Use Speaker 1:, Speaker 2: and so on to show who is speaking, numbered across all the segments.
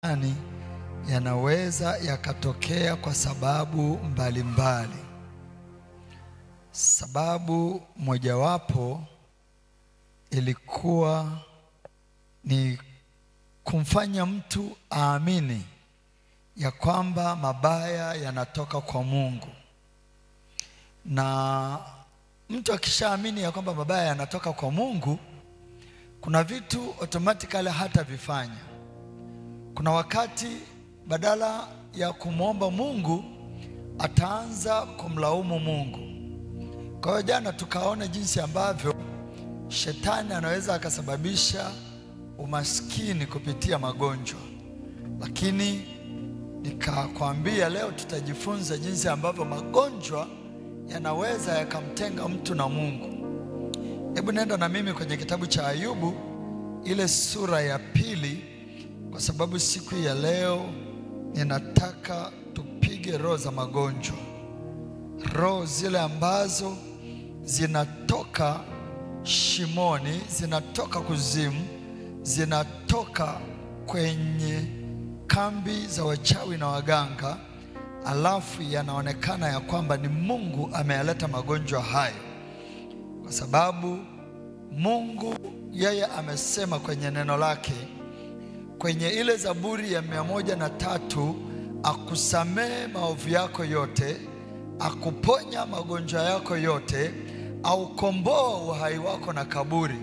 Speaker 1: duniani yanaweza yakatokea kwa sababu mbalimbali. Sababu mojawapo ilikuwa ni kumfanya mtu aamini ya kwamba mabaya yanatoka kwa Mungu. Na mtu akishaamini ya kwamba mabaya yanatoka kwa Mungu, kuna vitu automatically hata vifanya. Kuna wakati badala ya kumwomba Mungu ataanza kumlaumu Mungu. Kwa hiyo jana tukaona jinsi ambavyo shetani anaweza akasababisha umaskini kupitia magonjwa. Lakini nikakwambia leo tutajifunza jinsi ambavyo magonjwa yanaweza yakamtenga mtu na Mungu. Hebu nenda na mimi kwenye kitabu cha Ayubu ile sura ya 2, kwa sababu siku ya leo ninataka tupige roho za magonjwa. Roho zile ambazo zinatoka shimoni, zinatoka kuzimu, zinatoka kwenye kambi za wachawi na waganga, alafu yanaonekana ya kwamba ni Mungu ameyaleta magonjwa hayo. Kwa sababu Mungu yeye amesema kwenye neno lake, kwenye ile Zaburi ya 103, akusamehe maovu yako yote, akuponya magonjwa yako yote, aukomboa uhai wako na kaburi.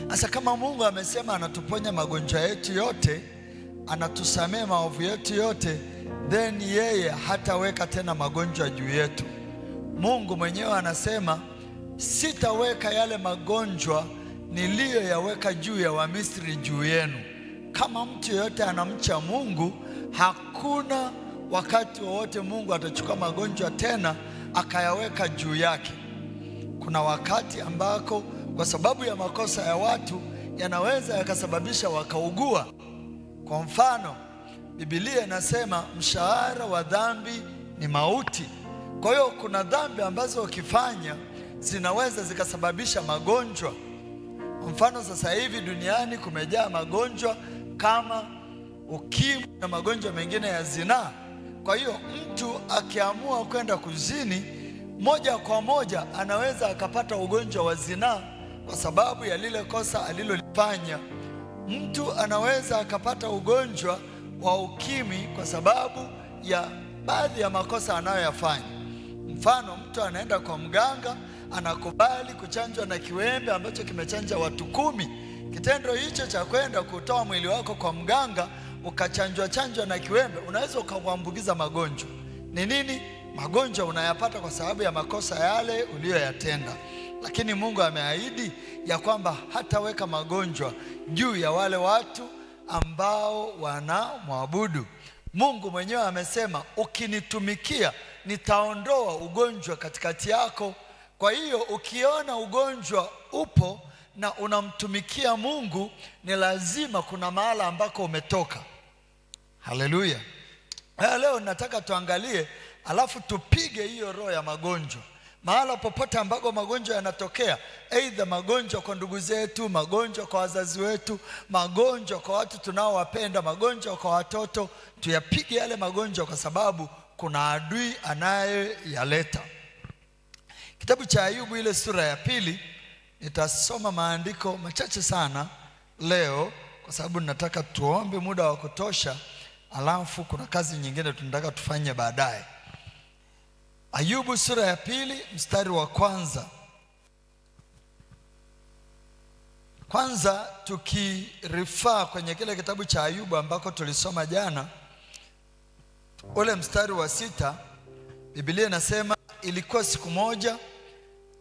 Speaker 1: Sasa kama Mungu amesema anatuponya magonjwa yetu yote, anatusamehe maovu yetu yote, then yeye hataweka tena magonjwa juu yetu. Mungu mwenyewe anasema, sitaweka yale magonjwa niliyoyaweka juu ya Wamisri juu yenu. Kama mtu yote anamcha Mungu, hakuna wakati wowote Mungu atachukua magonjwa tena akayaweka juu yake. Kuna wakati ambako kwa sababu ya makosa ya watu yanaweza yakasababisha wakaugua. Kwa mfano, Biblia inasema mshahara wa dhambi ni mauti. Kwa hiyo kuna dhambi ambazo ukifanya zinaweza zikasababisha magonjwa. Kwa mfano, sasa hivi duniani kumejaa magonjwa kama ukimwi na magonjwa mengine ya zinaa. Kwa hiyo mtu akiamua kwenda kuzini, moja kwa moja anaweza akapata ugonjwa wa zinaa kwa sababu ya lile kosa alilolifanya. Mtu anaweza akapata ugonjwa wa ukimwi kwa sababu ya baadhi ya makosa anayoyafanya. Mfano, mtu anaenda kwa mganga, anakubali kuchanjwa na kiwembe ambacho kimechanja watu 10. Kitendo hicho cha kwenda kutoa mwili wako kwa mganga ukachanjwa na kiwembe, unaweza ukakuambukiza magonjwa. Ni nini? Magonjwa unayapata kwa sababu ya makosa yale uliyoyatenda. Lakini Mungu ameahidi ya kwamba hataweka magonjwa juu ya wale watu ambao wanamwabudu. Mungu mwenyewe amesema, ukinitumikia nitaondoa ugonjwa katikati yako. Kwa hiyo ukiona ugonjwa upo na unamtumikia Mungu, ni lazima kuna mahala ambako umetoka. Haleluya. Leo nataka tuangalie, alafu tupige hiyo roho ya magonjwa. Mahala popote ambako magonjwa yanatokea, aidha magonjwa kwa ndugu zetu, magonjwa kwa wazazi wetu, magonjwa kwa watu tunaowapenda, magonjwa kwa watoto, tuyapige yale magonjwa, kwa sababu kuna adui anayeyaleta. Kitabu cha Ayubu ile sura ya 2, nitasoma maandiko machache sana leo kwa sababu nataka tuombe muda wa kutosha, alafu kuna kazi nyingine tunataka tufanye baadaye. Ayubu sura ya 2 mstari wa kwanza. Kwanza tukirifaa kwenye kile kitabu cha Ayubu ambako tulisoma jana, ule mstari wa 6, Biblia inasema, ilikuwa siku moja,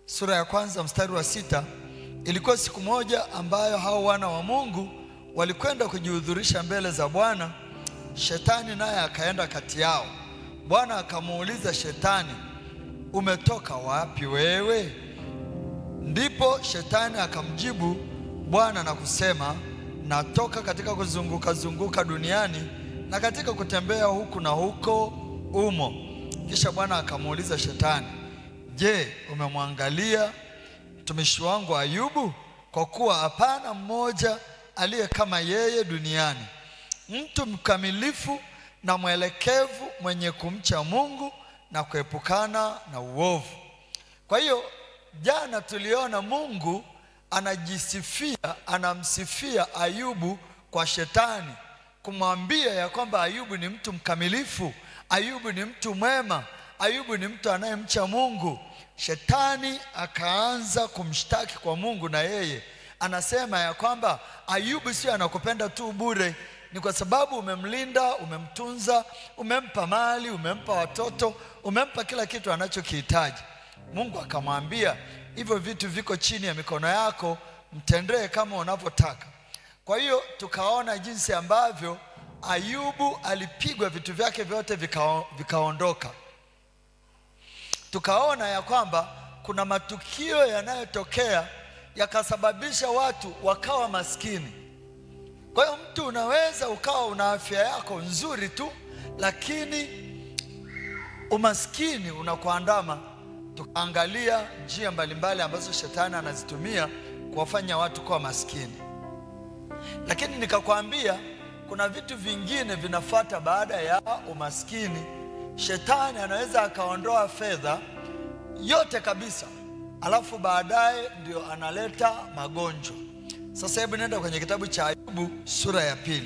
Speaker 1: sura ya kwanza mstari wa 6, ilikuwa siku moja ambayo hao wana wa Mungu walikwenda kujihudhurisha mbele za Bwana. Shetani naye akaenda kati yao. Bwana akamuuliza Shetani, umetoka wapi wewe? Ndipo Shetani akamjibu Bwana na kusema, natoka katika kuzunguka duniani na katika kutembea huku na huko umo. Kisha Bwana akamuuliza Shetani, je, umemwangalia mtumishi wangu Ayubu? Kwa kuwa hapana mmoja aliye kama yeye duniani, mtu mkamilifu na mwelekevu, mwenye kumcha Mungu na kuepukana na uovu. Kwa hiyo jana tuliona Mungu anamsifia Ayubu kwa shetani, kumwambia ya kwamba Ayubu ni mtu mkamilifu, Ayubu ni mtu mwema, Ayubu ni mtu anayemcha Mungu. Shetani akaanza kumshtaki kwa Mungu, na yeye anasema ya kwamba Ayubu sio anakupenda tu bure, ni kwa sababu umemlinda, umemtunza, umempa mali, umempa watoto, umempa kila kitu anachokihitaji. Mungu akamwambia, hivyo vitu viko chini ya mikono yako, mtendee kama unavyotaka. Kwa hiyo tukaona jinsi ambavyo Ayubu alipigwa, vitu vyake vyote vikaondoka. Tukaona ya kwamba kuna matukio yanayotokea yakasababisha watu wakawa maskini. Kwa hiyo mtu unaweza ukawa una afya yako nzuri tu, lakini umaskini unakuandama. Tukaangalia njia mbalimbali ambazo shetani anazitumia kuwafanya watu kuwa maskini. Lakini nikakwambia kuna vitu vingine vinafuata baada ya umaskini. Shetani anaweza akaondoa fedha yote kabisa, alafu baadaye ndio analeta magonjwa. Sasa hebu nenda kwenye kitabu cha Ayubu sura ya 2.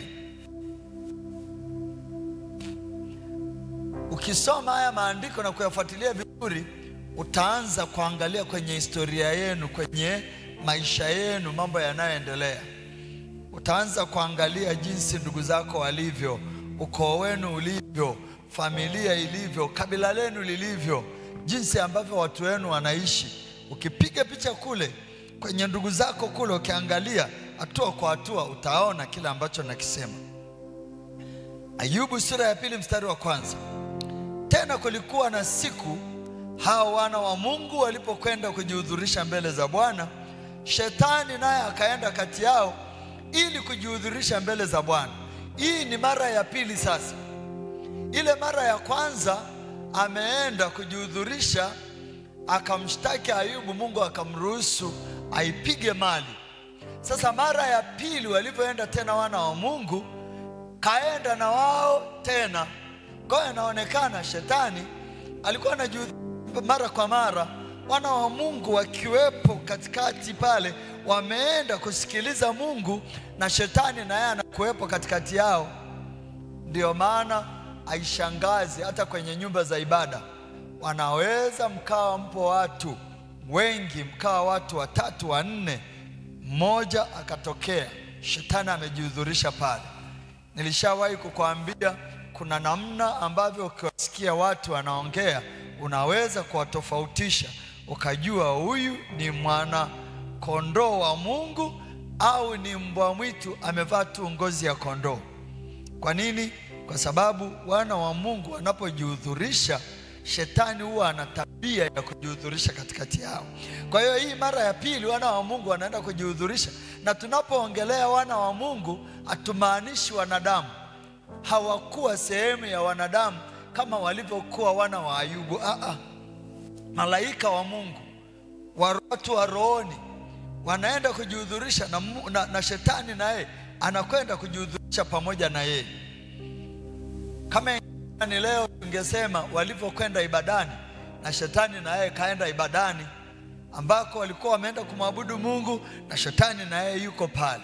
Speaker 1: Ukisoma haya maandiko na kuyafuatilia vizuri, utaanza kuangalia kwenye historia yenu, kwenye maisha yenu, mambo yanayoendelea. Utaanza kuangalia jinsi ndugu zako walivyo, ukoo wenu ulivyo, familia ilivyo, kabila lenu lilivyo, jinsi ambavyo watu wenu wanaishi. Ukipiga picha kule kwenye ndugu zako kule, ukiangalia hatua kwa hatua, utaona kile ambacho nakisema. Ayubu sura ya 2 mstari wa 1. Tena kulikuwa na siku hao wana wa Mungu walipokwenda kujihudhurisha mbele za Bwana, shetani naye akaenda kati yao ili kujihudhurisha mbele za Bwana. Hii ni mara ya 2 sasa. Ile mara ya kwanza ameenda kujihudhurisha, akamshtaki Ayubu, Mungu akamruhusu aipige mali. Sasa mara ya 2 walivyoenda tena wana wa Mungu, kaenda na wao tena. Kwa hiyo inaonekana shetani alikuwa anajihudhurisha mara kwa mara, wana wa Mungu wakiwepo katikati pale, wameenda kusikiliza Mungu, na shetani naye anakuwepo katikati yao. Ndio maana haishangazi hata kwenye nyumba za ibada wanaweza mkawa mpo watu wengi, mkawa watu 3 4, mmoja akatokea shetani amejihudhurisha pale. Nilishawahi kukuambia kuna namna ambavyo ukiwasikia watu wanaongea unaweza kuwatofautisha, ukajua huyu ni mwana kondoo wa Mungu au ni mbwa mwitu amevaa tu ngozi ya kondoo. Kwa nini? Kwa sababu wana wa Mungu wanapojihudhurisha, shetani huwa ana tabia ya kujihudhurisha katikati yao. Kwa hiyo hii mara ya 2 wana wa Mungu wanaenda kujihudhurisha. Na tunapoongelea wana wa Mungu, hatumaanishi wanadamu. Hawakuwa sehemu ya wanadamu kama walivyokuwa wana wa Ayubu. Malaika wa Mungu, watu wa rohoni wanaenda kujihudhurisha, na shetani naye anakwenda kujihudhurisha pamoja na yeye. Kama ni leo tungesema walivyokwenda ibadani, na shetani naye kaenda ibadani ambako walikuwa wameenda kumwabudu Mungu, na shetani naye yuko pale.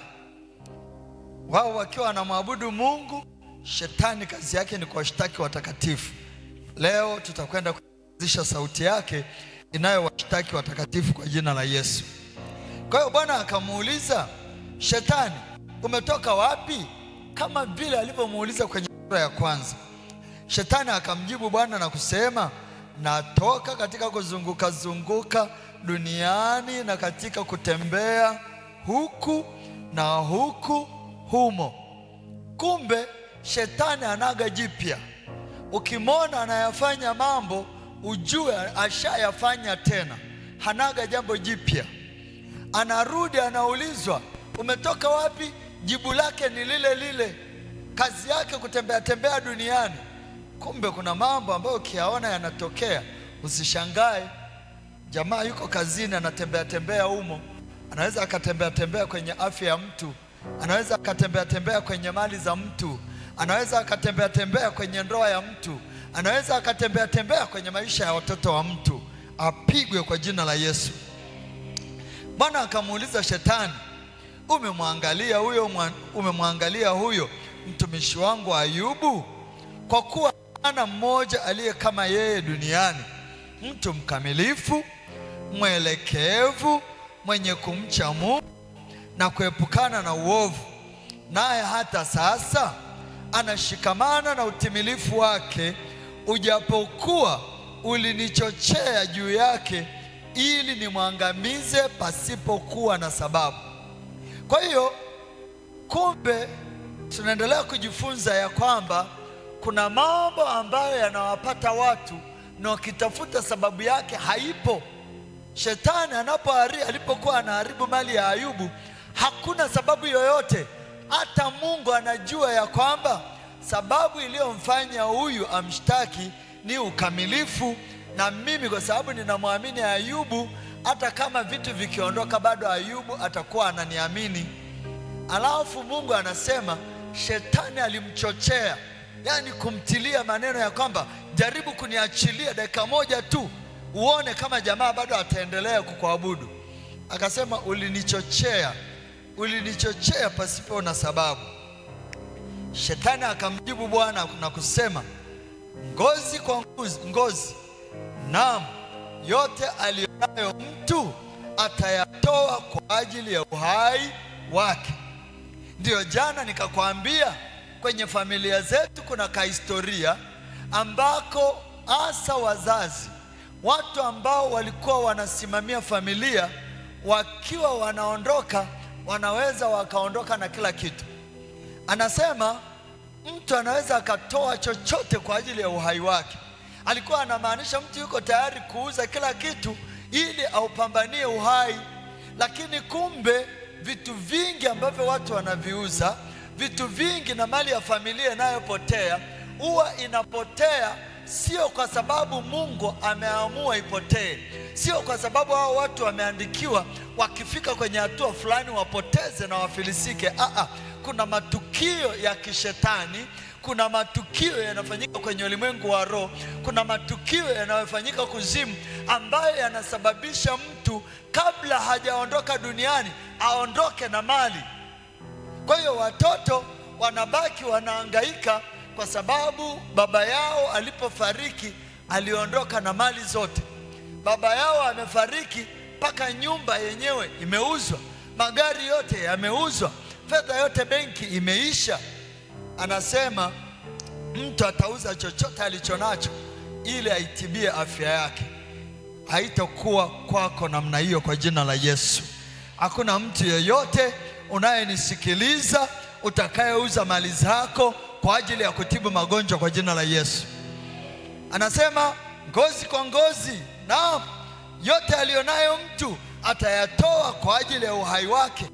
Speaker 1: Wao wakiwa wanamwabudu Mungu, shetani kazi yake ni kuwashtaki watakatifu. Leo tutakwenda kuanzisha sauti yake inayowashtaki watakatifu kwa jina la Yesu. Kwa hiyo Bwana akamuuliza shetani, umetoka wapi? Kama vile alivyomuuliza kwenye sura ya 1. Shetani akamjibu Bwana na kusema, natoka katika kuzunguka zunguka duniani na katika kutembea huku na huku humo. Kumbe shetani anaga jipya. Ukimwona anayafanya mambo, ujue ashayafanya tena, hanaga jambo jipya. Anarudi anaulizwa, umetoka wapi? Jibu lake ni lile lile. Kazi yake kutembea tembea duniani. Kumbe kuna mambo ambayo ukiyaona yanatokea usishangae. Jamaa yuko kazini anatembea tembea humo. Anaweza akatembea tembea kwenye afya ya mtu, anaweza akatembea tembea kwenye mali za mtu, anaweza akatembea tembea kwenye ndoa ya mtu, anaweza akatembea tembea kwenye maisha ya watoto wa mtu. Apigwe kwa jina la Yesu. Bwana akamuuliza Shetani, umemwangalia huyo mtumishi wangu Ayubu? Kwa kuwa hana mmoja aliye kama yeye duniani, mtu mkamilifu, mwelekevu, mwenye kumcha Mungu na kuepukana na uovu. Naye hata sasa anashikamana na utimilifu wake, ujapokuwa ulinichochea juu yake ili nimwangamize pasipokuwa na sababu. Kwa hiyo kumbe tunaendelea kujifunza ya kwamba kuna mambo ambayo yanawapata watu na wakitafuta sababu yake haipo. Shetani alipokuwa anaharibu mali ya Ayubu, hakuna sababu yoyote. Hata Mungu anajua ya kwamba sababu iliyomfanya huyu amshtaki ni ukamilifu, na mimi kwa sababu ninamwamini Ayubu, hata kama vitu vikiondoka bado Ayubu atakuwa ananiamini. Alafu Mungu anasema Shetani alimchochea, yani kumtilia maneno ya kwamba jaribu kuniachilia dakika moja tu uone kama jamaa bado ataendelea kukuabudu. Akasema ulinichochea pasipo na sababu. Shetani akamjibu Bwana na kusema, ngozi kwa ngozi, naam, yote aliyonayo mtu atayatoa kwa ajili ya uhai wake. Ndiyo jana nikakwambia kwenye familia zetu kuna kahistoria ambako hasa wazazi, watu ambao walikuwa wanasimamia familia, wakiwa wanaondoka, wanaweza wakaondoka na kila kitu. Anasema mtu anaweza akatoa chochote kwa ajili ya uhai wake. Alikuwa anamaanisha mtu yuko tayari kuuza kila kitu ili aupambanie uhai. Lakini kumbe vitu vingi ambavyo watu wanaviuza, vitu vingi na mali ya familia inayopotea, huwa inapotea sio kwa sababu Mungu ameamua ipotee, sio kwa sababu hao watu wameandikiwa wakifika kwenye hatua fulani wapoteze na wafilisike. Kuna matukio ya kishetani, kuna matukio yanafanyika kwenye ulimwengu wa roho, kuna matukio yanayofanyika kuzimu ambayo yanasababisha mtu kabla hajaondoka duniani aondoke na mali. Kwa hiyo watoto wanabaki wanahangaika kwa sababu baba yao alipofariki aliondoka na mali zote. Baba yao amefariki mpaka nyumba yenyewe imeuzwa, magari yote yameuzwa, fedha yote benki imeisha. Anasema mtu atauza chochote alichonacho ili aitibie afya yake. Haitakuwa kwako namna hiyo kwa jina la Yesu. Hakuna mtu yeyote unayenisikiliza utakayeuza mali zako kwa ajili ya kutibu magonjwa kwa jina la Yesu. Anasema ngozi kwa ngozi, naam, yote alionayo mtu atayatoa kwa ajili ya uhai wake.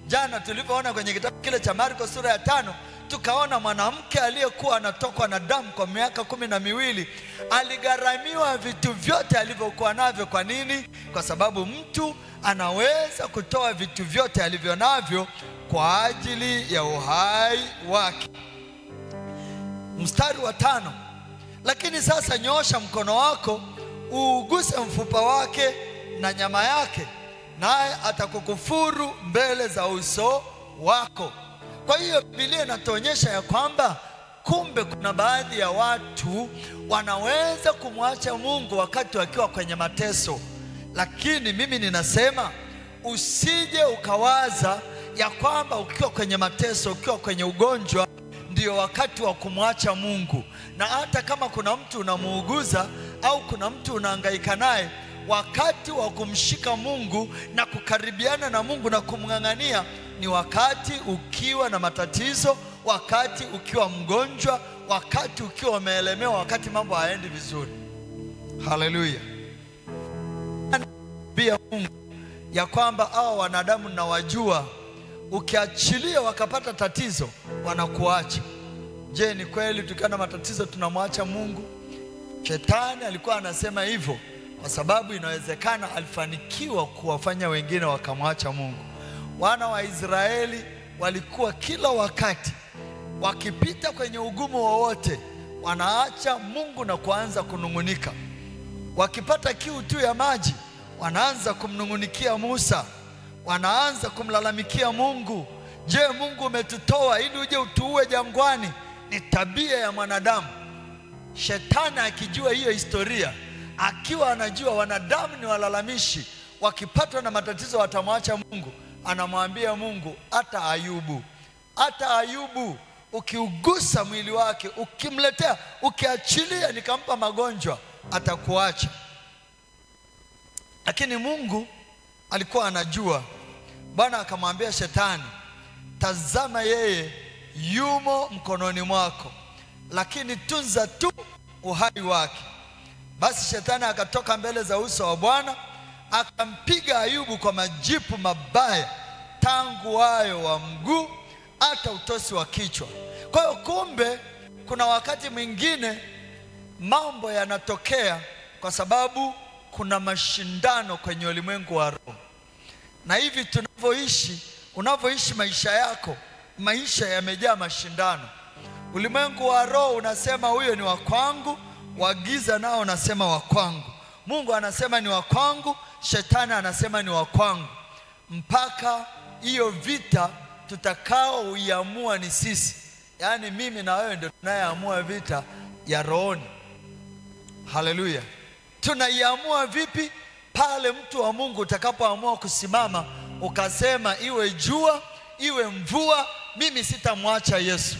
Speaker 1: Jana tulipoona kwenye kitabu kile cha Marko sura ya 5, tukaona mwanamke aliyekuwa anatokwa na damu kwa miaka 12 aligharamiwa vitu vyote alivyokuwa navyo. Kwa nini? Kwa sababu mtu anaweza kutoa vitu vyote alivyo navyo kwa ajili ya uhai wake. Mstari wa 5, lakini sasa nyoosha mkono wako uuguse mfupa wake na nyama yake, naye atakukufuru mbele za uso wako. Kwa hiyo Biblia inatuonyesha ya kwamba kumbe kuna baadhi ya watu wanaweza kumwacha Mungu wakati wakiwa kwenye mateso. Lakini mimi ninasema usije ukawaza ya kwamba ukiwa kwenye mateso, ukiwa kwenye ugonjwa ndio wakati wa kumwacha Mungu. Na hata kama kuna mtu unamuuguza au kuna mtu unahangaika naye, wakati wa kumshika Mungu na kukaribiana na Mungu na kumng'ang'ania ni wakati ukiwa na matatizo, wakati ukiwa mgonjwa, wakati ukiwa umeelemewa, wakati mambo hayaendi vizuri. Haleluya. Pia Mungu ya kwamba hao wanadamu na wajua, ukiachilia wakapata tatizo wanakuacha. Je, ni kweli tukiwa na matatizo tunamwacha Mungu? Shetani alikuwa anasema hivyo kwa sababu inawezekana alifanikiwa kuwafanya wengine wakamwacha Mungu. Wana wa Israeli walikuwa kila wakati wakipita kwenye ugumu wowote wanaacha Mungu na kuanza kunung'unika. Wakipata kiu tu ya maji wanaanza kumnung'unikia Musa, wanaanza kumlalamikia Mungu. Je, Mungu umetutoa ili uje utuue jangwani? Ni tabia ya mwanadamu. Shetani akijua hiyo historia, akiwa anajua wanadamu ni walalamishi, wakipatwa na matatizo watamwacha Mungu, anamwambia Mungu, hata Ayubu ukiugusa mwili wake, ukimletea, ukiachilia nikampa magonjwa, atakuacha. Lakini Mungu alikuwa anajua. Bwana akamwambia Shetani, tazama yeye yumo mkononi mwako, lakini tunza tu uhai wake. Basi Shetani akatoka mbele za uso wa Bwana, akampiga Ayubu kwa majipu mabaya, tangu wayo wa mguu hata utosi wa kichwa. Kwa hiyo kumbe kuna wakati mwingine mambo yanatokea kwa sababu kuna mashindano kwenye ulimwengu wa roho. Na hivi tunavyoishi, unavyoishi maisha yako, maisha yamejaa mashindano. Ulimwengu wa roho unasema huyo ni wa kwangu, wa giza nao unasema wa kwangu. Mungu anasema ni wa kwangu, Shetani anasema ni wa kwangu. Mpaka hiyo vita tutakao uiamua ni sisi. Yaani mimi na wewe ndio tunayeamua vita ya rohoni. Haleluya. Tunaiamua vipi? Pale mtu wa Mungu utakapoamua kusimama ukasema, iwe jua iwe mvua, mimi sitamwacha Yesu.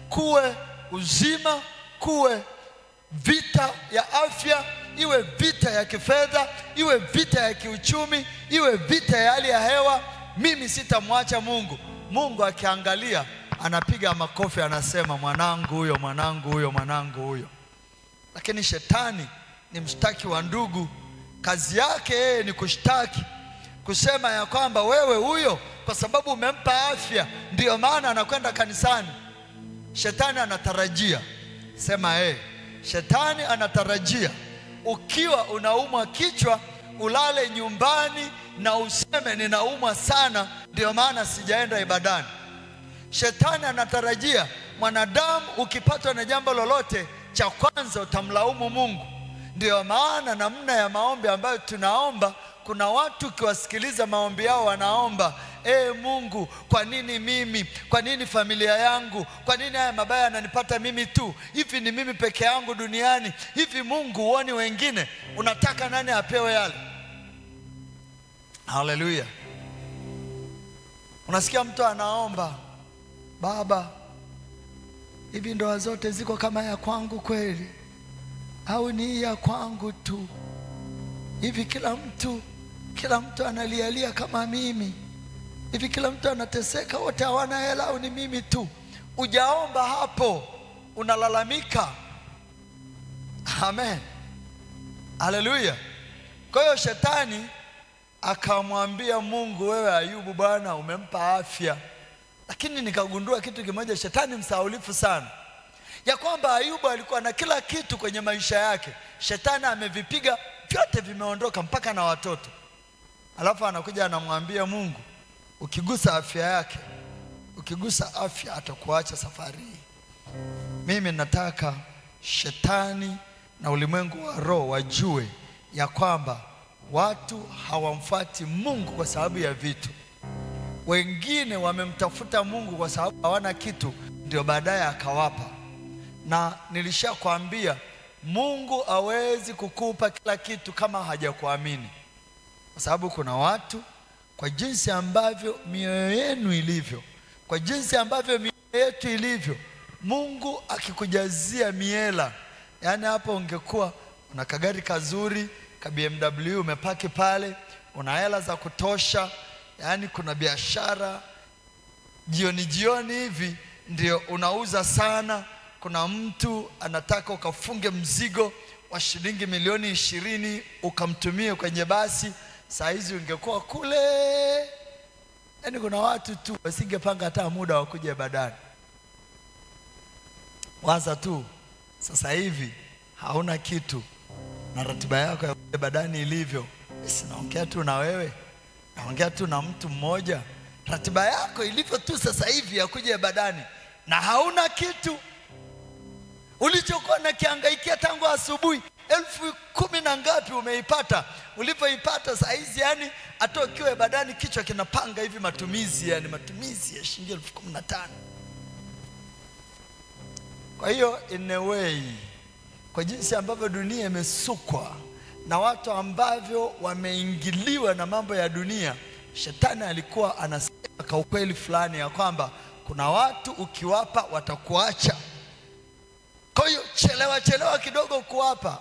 Speaker 1: Kuwe uzima, kuwe vita ya afya, iwe vita ya kifedha, iwe vita ya kiuchumi, iwe vita ya hali ya hewa, mimi sitamwacha Mungu. Mungu akiangalia anapiga makofi, anasema, mwanangu huyo, mwanangu huyo, mwanangu huyo. Lakini Shetani ni mshtaki wa ndugu. Kazi yake yeye ni kushtaki, kusema ya kwamba wewe huyo kwa sababu umempa afya ndio maana anakwenda kanisani. Shetani anatarajia, sema Shetani anatarajia ukiwa unaumwa kichwa ulale nyumbani na useme ninaumwa sana ndio maana sijaenda ibadani. Shetani anatarajia mwanadamu ukipatwa na jambo lolote, cha kwanza utamlaumu Mungu. Ndio maana namna ya maombi ambayo tunaomba, kuna watu ukiwasikiliza maombi yao wanaomba, Mungu, kwa nini mimi? Kwa nini familia yangu? Kwa nini haya mabaya yananipata mimi tu? Hivi ni mimi peke yangu duniani? Hivi Mungu huoni wengine? Unataka nani apewe yale? Haleluya. Unasikia mtu anaomba, Baba, hivi ndoa zote ziko kama ya kwangu kweli? Au ni ya kwangu tu? Hivi kila mtu analialia kama mimi? Hivi kila mtu anateseka, wote hawana hela au ni mimi tu? Ujaomba hapo, unalalamika. Amen. Haleluya. Kwa hiyo Shetani akamwambia Mungu, wewe Ayubu Bwana umempa afya. Lakini nikagundua kitu kimoja, Shetani msaulifu sana, ya kwamba Ayubu alikuwa na kila kitu kwenye maisha yake. Shetani amevipiga vyote, vimeondoka mpaka na watoto. Alafu anakuja anamwambia Mungu, ukigusa afya yake, ukigusa afya atakuacha safari hii. Mimi nataka Shetani na ulimwengu wa roho wajue ya kwamba watu hawamfuati Mungu kwa sababu ya vitu. Wengine wamemtafuta Mungu kwa sababu hawana kitu, ndio baadaye akawapa. Na nilishakwambia Mungu hawezi kukupa kila kitu kama hajakuamini. Kwa sababu kuna watu, kwa jinsi ambavyo mioyo yenu ilivyo, kwa jinsi ambavyo mioyo yetu ilivyo, Mungu akikujazia miela, yani hapo ungekuwa una kagari kazuri, ka BMW umepaki pale, una hela za kutosha, yani kuna biashara jioni hivi ndio unauza sana. Kuna mtu anataka ukafunge mzigo wa shilingi milioni 20 ukamtumie kwenye basi, saa hizi ungekuwa kule. Yani kuna watu tu wasingepanga hata muda wa kuja ibadani. Waza tu sasa hivi hauna kitu na ratiba yako ya ibadani ilivyo. Sinaongea tu na wewe, naongea tu na mtu mmoja. Ratiba yako ilivyo tu sasa hivi ya kuja ibadani na hauna kitu. Ulichokuwa na kiangaikia tangu asubuhi, 10,000 na ngapi umeipata. Ulipoipata saa hizi yani hata ukiwa badani kichwa kinapanga hivi matumizi, yani matumizi ya shilingi 15,000. Kwa hiyo in a way, kwa jinsi ambavyo dunia imesukwa na watu ambavyo wameingiliwa na mambo ya dunia, shetani alikuwa anasema kwa ukweli fulani ya kwamba kuna watu ukiwapa watakuacha. Kwa hiyo chelewa kidogo kuwapa.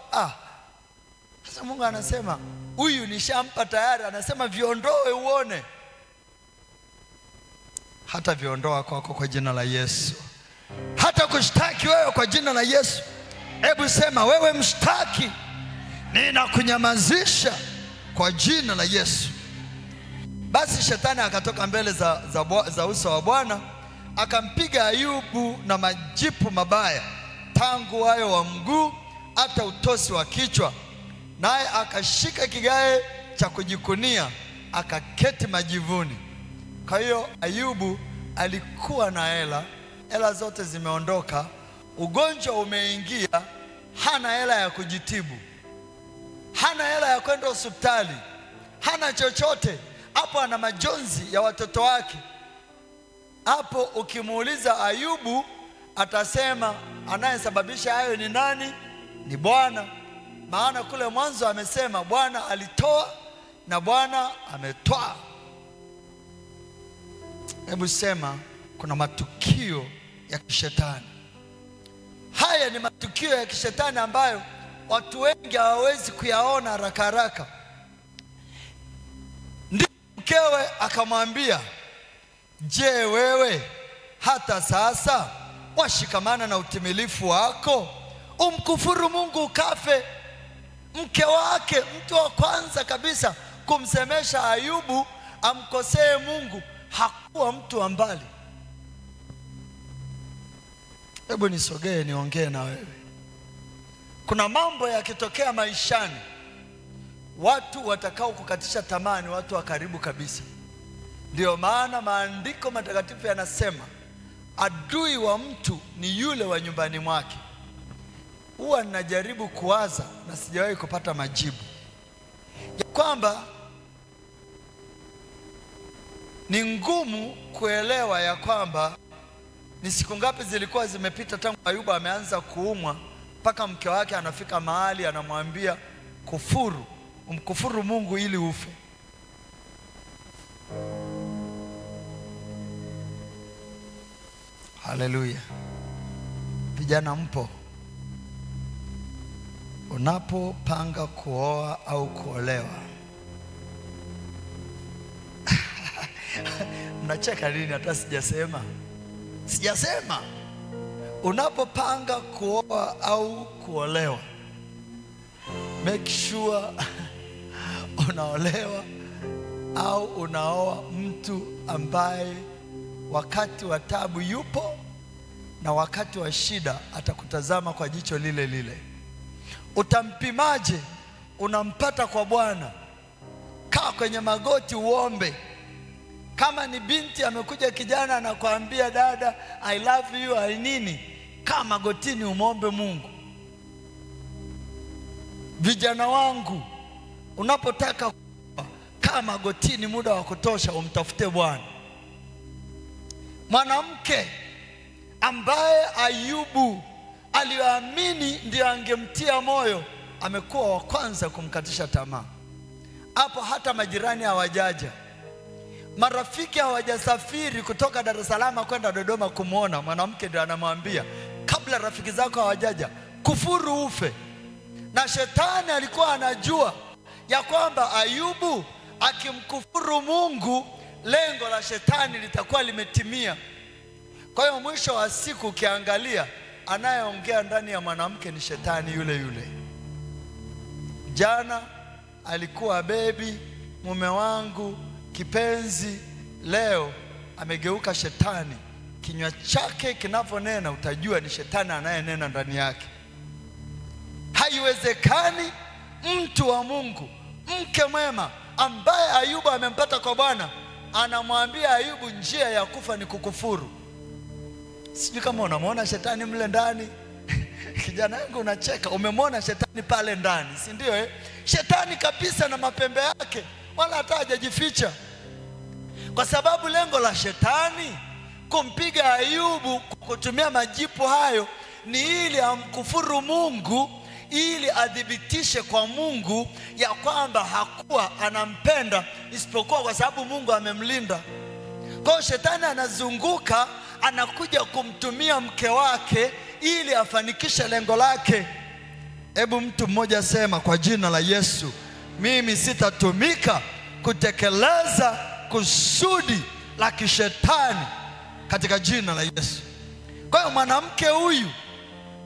Speaker 1: Sasa Mungu anasema huyu nishampa tayari, anasema viondoe uone. Hata viondoa kwako kwa jina la Yesu. Hata kushtaki wewe kwa jina la Yesu. Hebu sema wewe mshtaki, ninakunyamazisha kwa jina la Yesu. Basi shetani akatoka mbele za uso wa Bwana, akampiga Ayubu na majipu mabaya, tangu wayo wa mguu hata utosi wa kichwa. Naye akashika kigae cha kujikunia, akaketi majivuni. Kwa hiyo Ayubu alikuwa na hela zote zimeondoka, ugonjwa umeingia, hana hela ya kujitibu, hana hela ya kwenda hospitali, hana chochote. Hapo ana majonzi ya watoto wake. Hapo ukimuuliza Ayubu atasema anayesababisha hayo ni nani? Ni Bwana. Maana kule mwanzo amesema Bwana alitoa na Bwana ametoa. Hebu sema kuna matukio ya kishetani. Haya ni matukio ya kishetani ambayo watu wengi hawawezi kuyaona haraka haraka. Ndipo mkewe akamwambia, je, wewe hata sasa washikamana na utimilifu wako? Umkufuru Mungu ukafe. Mke wake, mtu wa kwanza kabisa kumsemesha Ayubu amkosee Mungu, hakuwa mtu wa mbali. Hebu nisogee niongee na wewe. Kuna mambo yakitokea maishani, watu watakao kukatisha tamaa ni watu wa karibu kabisa. Ndio maana maandiko matakatifu yanasema adui wa mtu ni yule wa nyumbani mwake. Huwa ninajaribu kuwaza na sijawahi kupata majibu ya kwamba ni ngumu kuelewa ya kwamba ni siku ngapi zilikuwa zimepita tangu Ayubu ameanza kuumwa mpaka mke wake anafika mahali anamwambia kufuru, umkufuru Mungu ili ufe. Haleluya. Vijana mpo, unapopanga kuoa au kuolewa mnacheka nini? Hata sijasema. Unapopanga kuoa au kuolewa, make sure unaolewa au unaoa mtu ambaye wakati wa taabu yupo na wakati wa shida atakutazama kwa jicho lile lile. Utampimaje? Unampata kwa Bwana. Kaa kwenye magoti uombe. Kama ni binti amekuja kijana anakuambia dada I love you I nini, kaa magotini umuombe Mungu. Vijana wangu, unapotaka kaa magotini muda wa kutosha umtafute Bwana. Mwanamke ambaye Ayubu aliamini ndiye angemtia moyo, amekuwa wa kwanza kumkatisha tamaa. Hapo hata majirani hawajaja, marafiki hawajasafiri kutoka Dar es Salaam kwenda Dodoma kumuona. Mwanamke ndiye anamwambia kabla rafiki zako hawajaja, kufuru ufe. Na shetani alikuwa anajua ya kwamba Ayubu akimkufuru Mungu, lengo la shetani litakuwa limetimia. Kwa hiyo mwisho wa siku ukiangalia, anayeongea ndani ya mwanamke ni shetani yule yule. Jana alikuwa baby, mume wangu, kipenzi, leo amegeuka shetani. Kinywa chake kinavyonena utajua ni shetani anayenena ndani yake. Haiwezekani mtu wa Mungu, mke mwema ambaye Ayubu amempata kwa Bwana, anamwambia Ayubu njia ya kufa ni kukufuru. Sijui kama unamwona shetani mle ndani. Kijana wangu unacheka, umemwona shetani pale ndani, si ndio? Shetani kabisa na mapembe yake, wala hata hajajificha. Kwa sababu lengo la shetani kumpiga Ayubu kutumia majipu hayo ni ili amkufuru Mungu, ili adhibitishe kwa Mungu ya kwamba hakuwa anampenda isipokuwa kwa sababu Mungu amemlinda. Kwa hiyo shetani anazunguka, anakuja kumtumia mke wake ili afanikishe lengo lake. Hebu mtu mmoja sema kwa jina la Yesu, mimi sitatumika kutekeleza kusudi la kishetani katika jina la Yesu. Kwa hiyo mwanamke huyu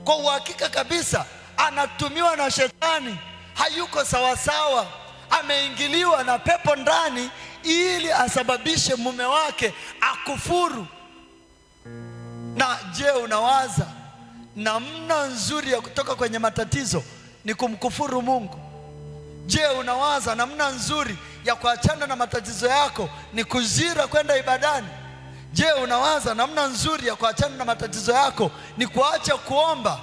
Speaker 1: kwa uhakika kabisa anatumiwa na shetani, hayuko sawasawa, ameingiliwa na pepo ndani ili asababishe mume wake akufuru. Na je, unawaza namna nzuri ya kutoka kwenye matatizo ni kumkufuru Mungu? Je, unawaza namna nzuri ya kuachana na matatizo yako ni kuzira kwenda ibadani? Je, unawaza namna nzuri ya kuachana na matatizo yako ni kuacha kuomba?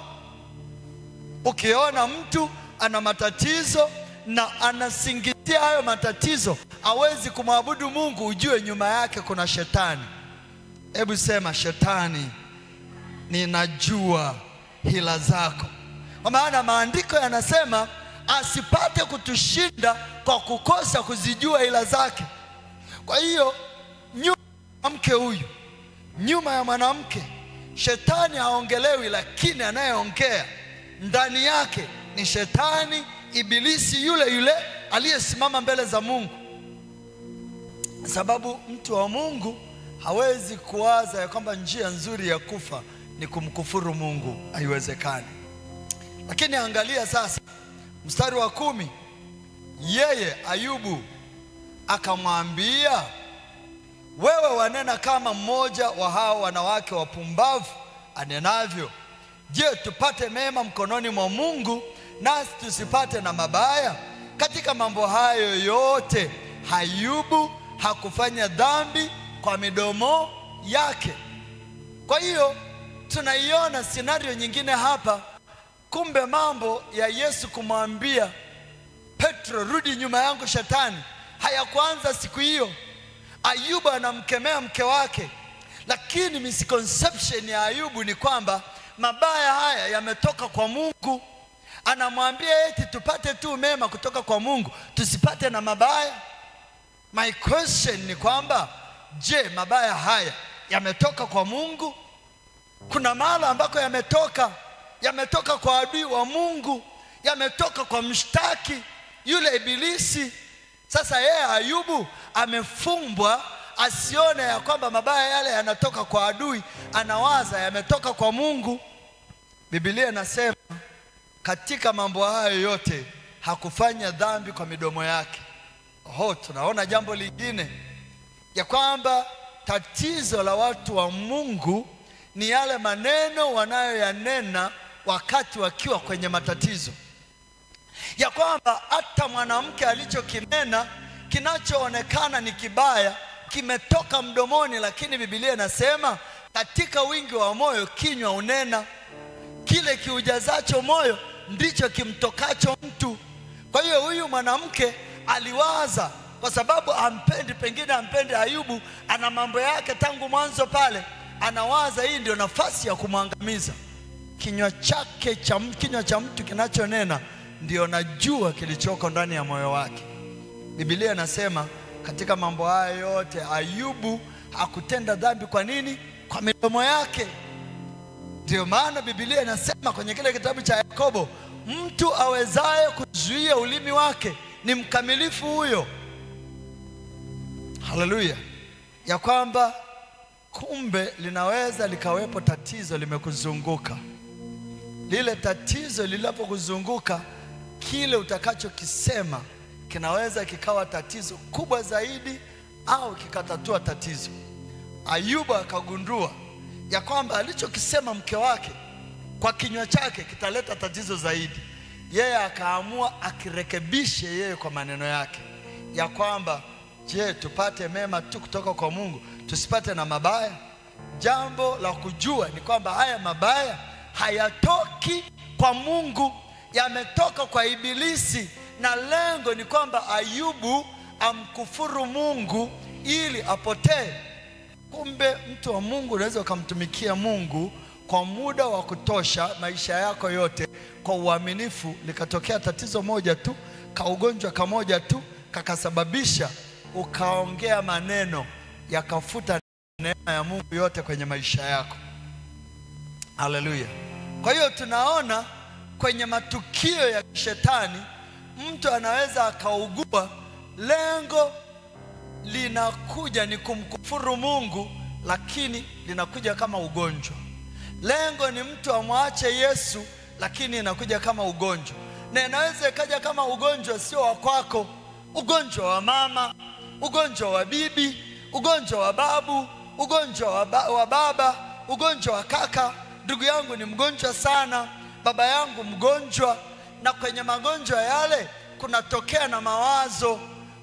Speaker 1: Ukiona mtu ana matatizo na anasingizia hayo matatizo hawezi kumwabudu Mungu, ujue nyuma yake kuna shetani. Hebu sema, shetani, ninajua hila zako. Kwa maana maandiko yanasema asipate kutushinda kwa kukosa kuzijua hila zake. Kwa hiyo nyuma ya mke huyu, nyuma ya mwanamke, shetani haongelewi, lakini anayeongea ndani yake ni shetani, ibilisi yule yule aliyesimama mbele za Mungu. Sababu mtu wa Mungu hawezi kuwaza ya kwamba njia nzuri ya kufa ni kumkufuru Mungu, haiwezekani. Lakini angalia sasa mstari wa 10. Yeye Ayubu akamwambia, wewe wanena kama mmoja wa hao wanawake wapumbavu anenavyo. Je, tupate mema mkononi mwa Mungu nasi tusipate na mabaya? Katika mambo hayo yote Ayubu hakufanya dhambi kwa midomo yake. Kwa hiyo tunaiona scenario nyingine hapa. Kumbe mambo ya Yesu kumwambia Petro, rudi nyuma yangu shetani, hayakuanza siku hiyo. Ayubu anamkemea mke wake, lakini misconception ya Ayubu ni kwamba mabaya haya yametoka kwa Mungu. Anamwambia eti tupate tu mema kutoka kwa Mungu, tusipate na mabaya. My question ni kwamba, je, mabaya haya yametoka kwa Mungu? Kuna mahali ambako yametoka kwa adui wa Mungu, yametoka kwa mshtaki yule ibilisi. Sasa yeye Ayubu amefumbwa asione ya kwamba mabaya yale yanatoka kwa adui, anawaza yametoka kwa Mungu. Biblia inasema katika mambo hayo yote hakufanya dhambi kwa midomo yake. Tunaona jambo lingine ya kwamba tatizo la watu wa Mungu ni yale maneno wanayoyanena wakati wakiwa kwenye matatizo. Ya kwamba hata mwanamke alichokinena kinachoonekana ni kibaya kimetoka mdomoni, lakini Biblia inasema katika wingi wa moyo kinywa unena. Kile kiujazacho moyo ndicho kimtokacho mtu. Kwa hiyo huyu mwanamke aliwaza, kwa sababu pengine ampendi Ayubu, ana mambo yake tangu mwanzo pale, anawaza hii ndio nafasi ya kumwangamiza. Kinywa cha mtu kinachonena ndio najua kilichoko ndani ya moyo wake. Biblia inasema katika mambo haya yote Ayubu hakutenda dhambi. Kwa nini? Kwa midomo yake. Ndio maana Biblia inasema kwenye kile kitabu cha Yakobo, mtu awezaye kuzuia ulimi wake ni mkamilifu huyo. Haleluya. Ya kwamba kumbe linaweza likawepo tatizo limekuzunguka. Lile tatizo lilapokuzunguka, kile utakachokisema kinaweza kikawa tatizo kubwa zaidi au kikatatua tatizo. Ayubu akagundua ya kwamba alichokisema mke wake kwa kinywa chake kitaleta tatizo zaidi. Yeye akaamua akirekebishe yeye kwa maneno yake ya kwamba, je, tupate mema tu kutoka kwa Mungu, tusipate na mabaya? jambo la kujua ni kwamba haya mabaya hayatoki kwa Mungu, yametoka kwa Ibilisi, na lengo ni kwamba Ayubu amkufuru Mungu ili apotee. Kumbe mtu wa Mungu unaweza ukamtumikia Mungu kwa muda wa kutosha maisha yako yote kwa uaminifu, likatokea tatizo moja tu, kaugonjwa kamoja tu, kakasababisha ukaongea maneno yakafuta neema ya Mungu yote kwenye maisha yako. Haleluya. Kwa hiyo tunaona kwenye matukio ya shetani mtu anaweza akaugua, lengo linakuja ni kumkufuru Mungu, lakini linakuja kama ugonjwa. Lengo ni mtu amwache Yesu, lakini inakuja kama ugonjwa. Na inaweza ikaja kama ugonjwa sio wa kwako, ugonjwa wa mama, ugonjwa wa bibi, ugonjwa wa babu, ugonjwa wa baba, ugonjwa wa kaka. Ndugu yangu ni mgonjwa sana, baba yangu mgonjwa. Na kwenye magonjwa yale kunatokea na mawazo.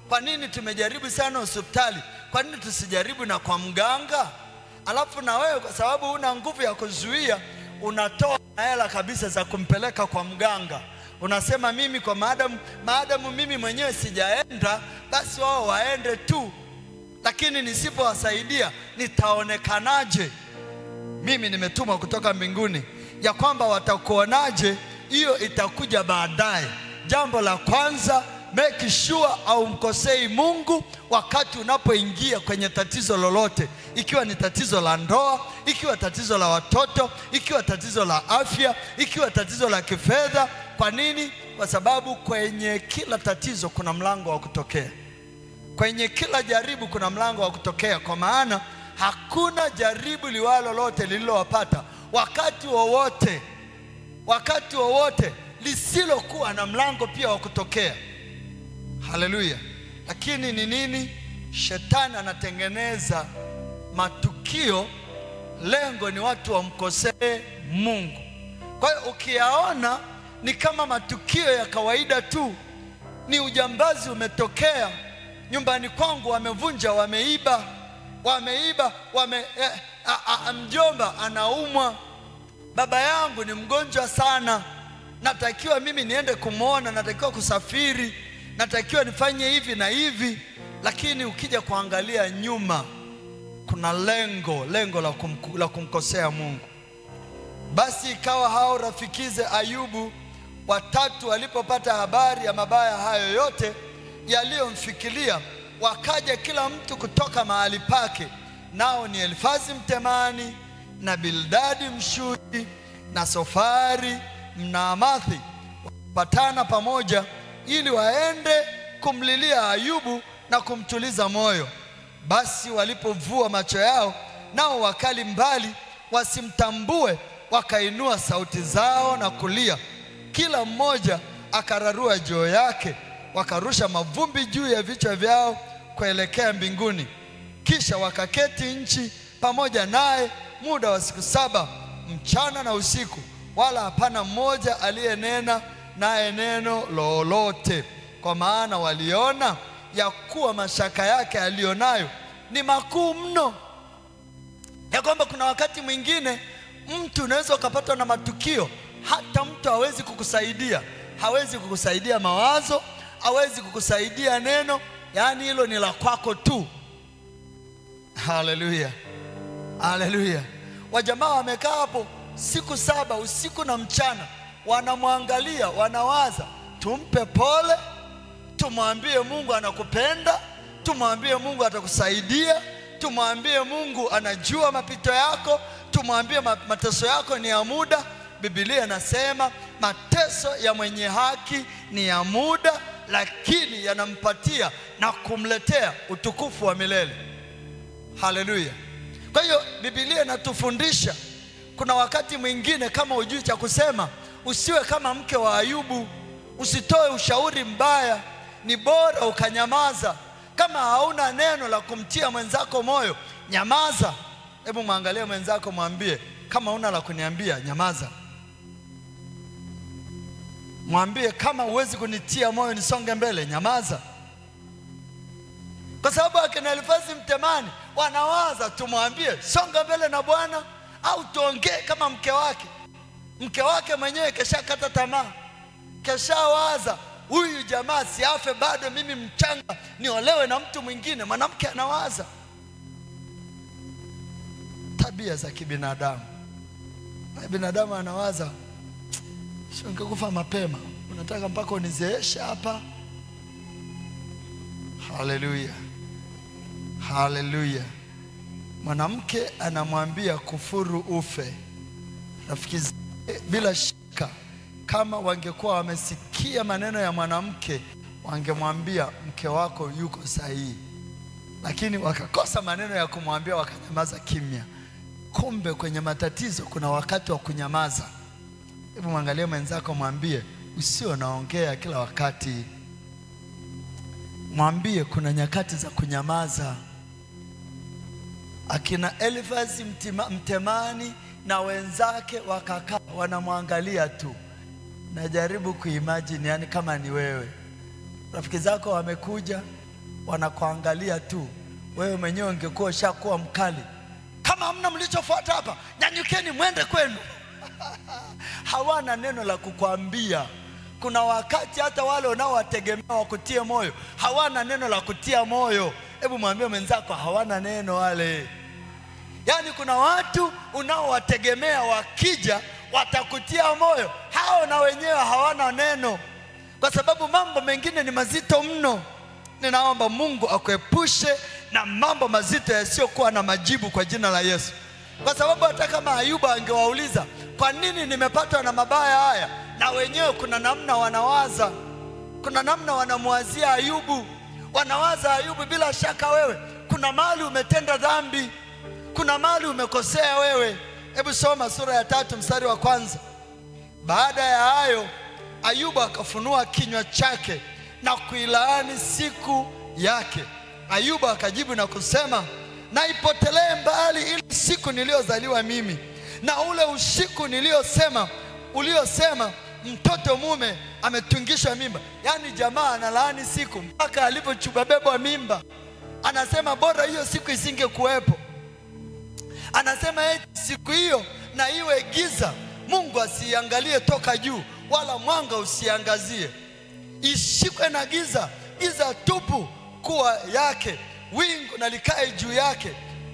Speaker 1: Kwa nini tumejaribu sana hospitali? Kwa nini tusijaribu na kwa mganga? Alafu na wewe kwa sababu una nguvu ya kuzuia, unatoa hela kabisa za kumpeleka kwa mganga. Unasema mimi kwa maadamu mimi mwenyewe sijaenda, basi wao waende tu. Lakini nisipowasaidia nitaonekanaje? Mimi nimetumwa kutoka mbinguni, ya kwamba watakuonaje hiyo itakuja baadaye. Jambo la kwanza, make sure au mkosei Mungu wakati unapoingia kwenye tatizo lolote, ikiwa ni tatizo la ndoa, ikiwa tatizo la watoto, ikiwa tatizo la afya, ikiwa tatizo la kifedha. Kwa nini? Kwa sababu kwenye kila tatizo kuna mlango wa kutokea. Kwenye kila jaribu kuna mlango wa kutokea, kwa maana hakuna jaribu liwalo lote lililowapata wakati wowote lisilokuwa na mlango pia wa kutokea. Haleluya. Lakini ni nini? Shetani anatengeneza matukio, lengo ni watu wamkosee Mungu. Kwa hiyo ukiyaona ni kama matukio ya kawaida tu, ni ujambazi umetokea nyumbani kwangu, wamevunja, wameiba, mjomba anaumwa, baba yangu ni mgonjwa sana, natakiwa mimi niende kumuona, natakiwa kusafiri, natakiwa nifanye hivi na hivi. Lakini ukija kuangalia nyuma, kuna lengo la kumkosea Mungu. Basi ikawa hao rafikize Ayubu watatu walipopata habari ya mabaya hayo yote yaliyomfikilia, wakaja kila mtu kutoka mahali pake, nao ni Elifazi Mtemani na Bildadi Mshuhi na Sofari Mnaamathi, patana pamoja ili waende kumlilia Ayubu na kumtuliza moyo. Basi walipovua macho yao nao wakali mbali wasimtambue, wakainua sauti zao na kulia, kila mmoja akararua joo yake, wakarusha mavumbi juu ya vichwa vyao kuelekea mbinguni. Kisha wakaketi nchi pamoja naye muda wa siku 7 mchana na usiku, wala hapana mmoja aliyenena naye neno lolote, kwa maana waliona ya kuwa mashaka yake alionayo ni makuu mno. Ya kwamba kuna wakati mwingine mtu unaweza ukapatwa na matukio, hata mtu hawezi kukusaidia, hawezi kukusaidia mawazo, hawezi kukusaidia neno, yaani hilo ni la kwako tu. Haleluya, haleluya. Wajamaa wamekaa hapo siku 7 usiku na mchana, wanamwangalia, wanawaza, tumpe pole, tumwambie Mungu anakupenda, tumwambie Mungu atakusaidia, tumwambie Mungu anajua mapito yako, tumwambie mateso yako ni ya muda. Biblia inasema mateso ya mwenye haki ni ya muda, lakini yanampatia na kumletea utukufu wa milele. Haleluya. Kwa hiyo Biblia inatufundisha, kuna wakati mwingine kama hujui cha kusema, usiwe kama mke wa Ayubu, usitoe ushauri mbaya, ni bora ukanyamaza. Kama hauna neno la kumtia mwenzako moyo, nyamaza. Hebu muangalie mwenzako, mwambie, kama huna la kuniambia, nyamaza. Mwambie, kama huwezi kunitia moyo nisonge mbele, nyamaza. Kwa sababu akina Elifazi Mtemani wanawaza tumwambie songa mbele na Bwana, au tuongee kama mke wake. Mke wake mwenyewe keshakata tamaa, keshawaza huyu jamaa siafe bado, mimi mchanga niolewe na mtu mwingine. Mwanamke anawaza tabia za kibinadamu. Binadamu anawaza sio ngekufa mapema, unataka mpaka unizeeshe hapa. Haleluya, haleluya. Mwanamke anamwambia kufuru ufe. Rafiki, bila shaka kama wangekuwa wamesikia maneno ya mwanamke, wangemwambia mke wako yuko sahihi, lakini wakakosa maneno ya kumwambia, wakanyamaza kimya. Kumbe kwenye matatizo kuna wakati wa kunyamaza. Hebu mwangalie mwenzako, mwambie usio naongea kila wakati. Mwambie kuna nyakati za kunyamaza. Akina Elifazi Mtemani na wenzake wakakaa wanamwangalia tu. Najaribu kuimagine, yani kama ni wewe, rafiki zako wamekuja wanakuangalia tu, wewe mwenyewe ungekuwa ushakuwa mkali. Kama hamna mlichofuata hapa, nyanyukeni mwende kwenu. Hawana neno la kukwambia. Kuna wakati hata wale unaowategemea wakutie moyo hawana neno la kutia moyo. Hebu mwambie mwenzako hawana neno wale. Yani kuna watu unaowategemea wakija watakutia moyo, hao na wenyewe hawana neno, kwa sababu mambo mengine ni mazito mno. Ninaomba Mungu akuepushe na mambo mazito yasiyokuwa na majibu kwa jina la Yesu. Kwa sababu hata kama Ayubu angewauliza kwa nini nimepatwa na mabaya haya, na wenyewe kuna namna wanawaza, kuna namna wanamwazia Ayubu. Wanawaza Ayubu, bila shaka wewe kuna mahali umetenda dhambi, kuna mahali umekosea wewe. Hebu soma sura ya 3 mstari wa 1. Baada ya hayo Ayubu akafunua kinywa chake na kuilaani siku yake. Ayubu akajibu na kusema, na ipotelee mbali ile siku niliyozaliwa mimi, na ule usiku uliosema mtoto mume ametungishwa mimba. Yani jamaa analaani siku mpaka alipochubabebwa mimba. Anasema bora hiyo siku isingekuwepo. Anasema siku hiyo na iwe giza, Mungu asiangalie toka juu, wala mwanga usiangazie. Ishikwe na giza, giza tupu kuwa yake, wingu na likae juu yake.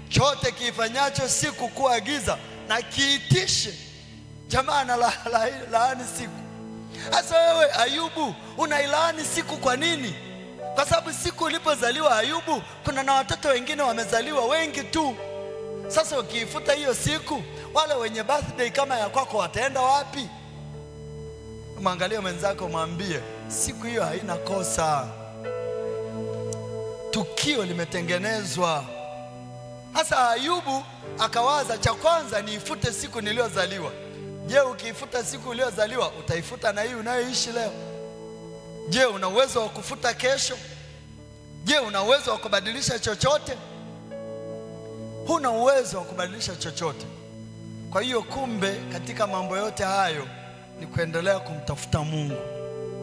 Speaker 1: Chote kiifanyacho siku kuwa giza na kiitishe. Jamaa analaani siku. Sasa wewe Ayubu unailaani siku kwa nini? Kwa sababu siku ulipozaliwa Ayubu, kuna na watoto wengine wamezaliwa wengi tu. Sasa ukiifuta hiyo siku, wale wenye birthday kama ya kwako wataenda wapi? Mwangalie mwenzako, mwambie siku hiyo haina kosa, tukio limetengenezwa. Sasa Ayubu akawaza, cha kwanza niifute siku niliyozaliwa. Je, ukiifuta siku uliyozaliwa utaifuta na hii unayoishi leo? Je, una uwezo wa kufuta kesho? Je, una uwezo wa kubadilisha chochote? Huna uwezo wa kubadilisha chochote. Kwa hiyo kumbe katika mambo yote hayo ni kuendelea kumtafuta Mungu,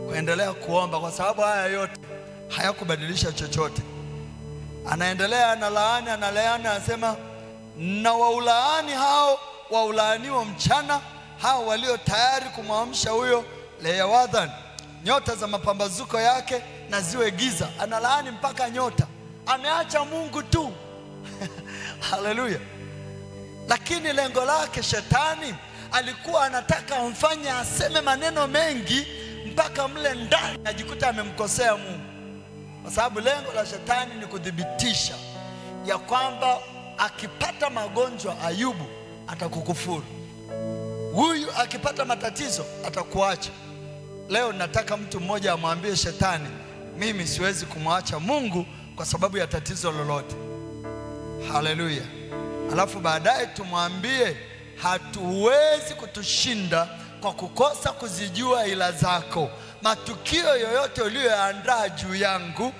Speaker 1: kuendelea kuomba, kwa sababu haya yote hayakubadilisha chochote. Anaendelea analaani, anasema na waulaani hao waulaaniwa mchana, hao walio tayari kumwamsha huyo Leyawadhan, nyota za mapambazuko yake na ziwe giza. Analaani mpaka nyota. Ameacha Mungu tu. Haleluya. Lakini lengo lake shetani alikuwa anataka amfanye aseme maneno mengi mpaka mle ndani ajikuta amemkosea Mungu. Kwa sababu lengo la shetani ni kudhibitisha ya kwamba akipata magonjwa Ayubu atakukufuru. Huyu akipata matatizo atakuacha. Leo nataka mtu mmoja amwambie shetani, mimi siwezi kumwacha Mungu kwa sababu ya tatizo lolote. Haleluya. Alafu baadaye tumwambie hatuwezi kutushinda kwa kukosa kuzijua ila zako. Matukio yoyote uliyoandaa juu yangu,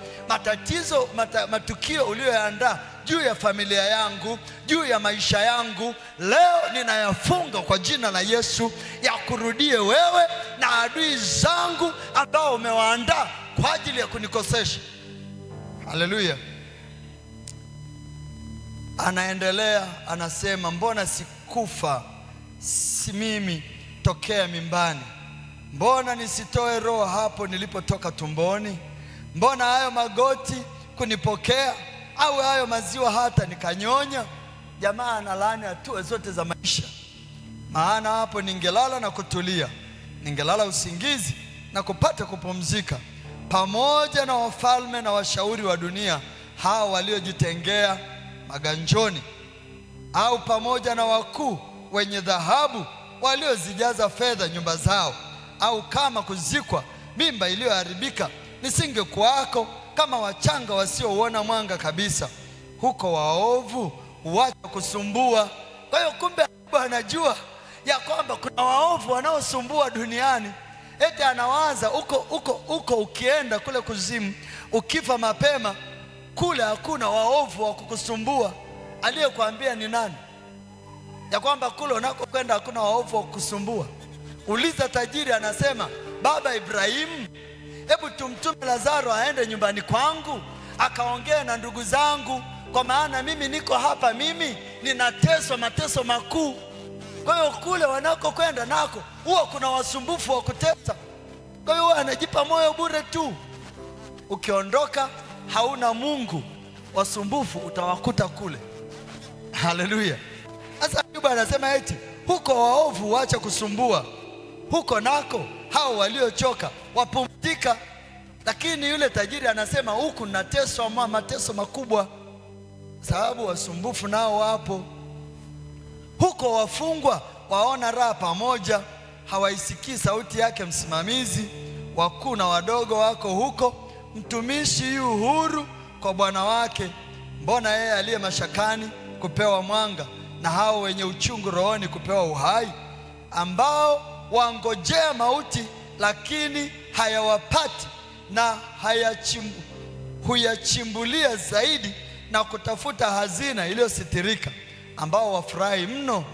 Speaker 1: matukio uliyoandaa juu ya familia yangu, juu ya maisha yangu, leo ninayafunga kwa jina la Yesu, ya kurudie wewe na adui zangu ambao umewaandaa kwa ajili ya kunikosesha. Haleluya. anaendelea anasema, mbona sikufa si mimi tokea mimbani? Mbona nisitoe roho hapo nilipotoka tumboni? Mbona hayo magoti kunipokea, au hayo maziwa hata nikanyonya? Jamaa analaani hatua zote za maisha. Maana hapo ningelala na kutulia, ningelala usingizi na kupata kupumzika, pamoja na wafalme na washauri wa dunia, hao waliojitengea maganjoni, au pamoja na wakuu wenye dhahabu waliozijaza fedha nyumba zao, au kama kuzikwa mimba iliyoharibika nisingekuwako, kama wachanga wasiouona mwanga kabisa. Huko waovu huacha kusumbua. Kwa hiyo kumbe anajua ya kwamba kuna waovu wanaosumbua duniani. Eti anawaza uko ukienda kule kuzimu, ukifa mapema kule hakuna waovu wa kukusumbua. Aliyekwambia ni nani ya kwamba kule unakokwenda hakuna waovu wa kukusumbua? Uliza tajiri, anasema, baba Ibrahimu, hebu tumtume Lazaro aende nyumbani kwangu akaongea na ndugu zangu, kwa maana mimi niko hapa, mimi ninateswa mateso makuu. Kwa hiyo kule wanakokwenda nako huwa kuna wasumbufu wa kutesa. Kwa hiyo anajipa moyo bure tu. Ukiondoka hauna Mungu, wasumbufu utawakuta kule. Haleluya. Sasa Ayubu anasema eti huko waovu waacha kusumbua, huko nako hao waliochoka wapumzika. Lakini yule tajiri anasema huku nateswa mateso makubwa, sababu wasumbufu nao wapo. Huko wafungwa waona raha pamoja, hawaisikii sauti yake msimamizi. Wakuu na wadogo wako huko, mtumishi yu huru kwa bwana wake. Mbona yeye aliye mashakani kupewa mwanga, na hao wenye uchungu rohoni kupewa uhai, ambao wangojea mauti lakini hayawapati, na huyachimbulia zaidi na kutafuta hazina iliyositirika, ambao wafurahi mno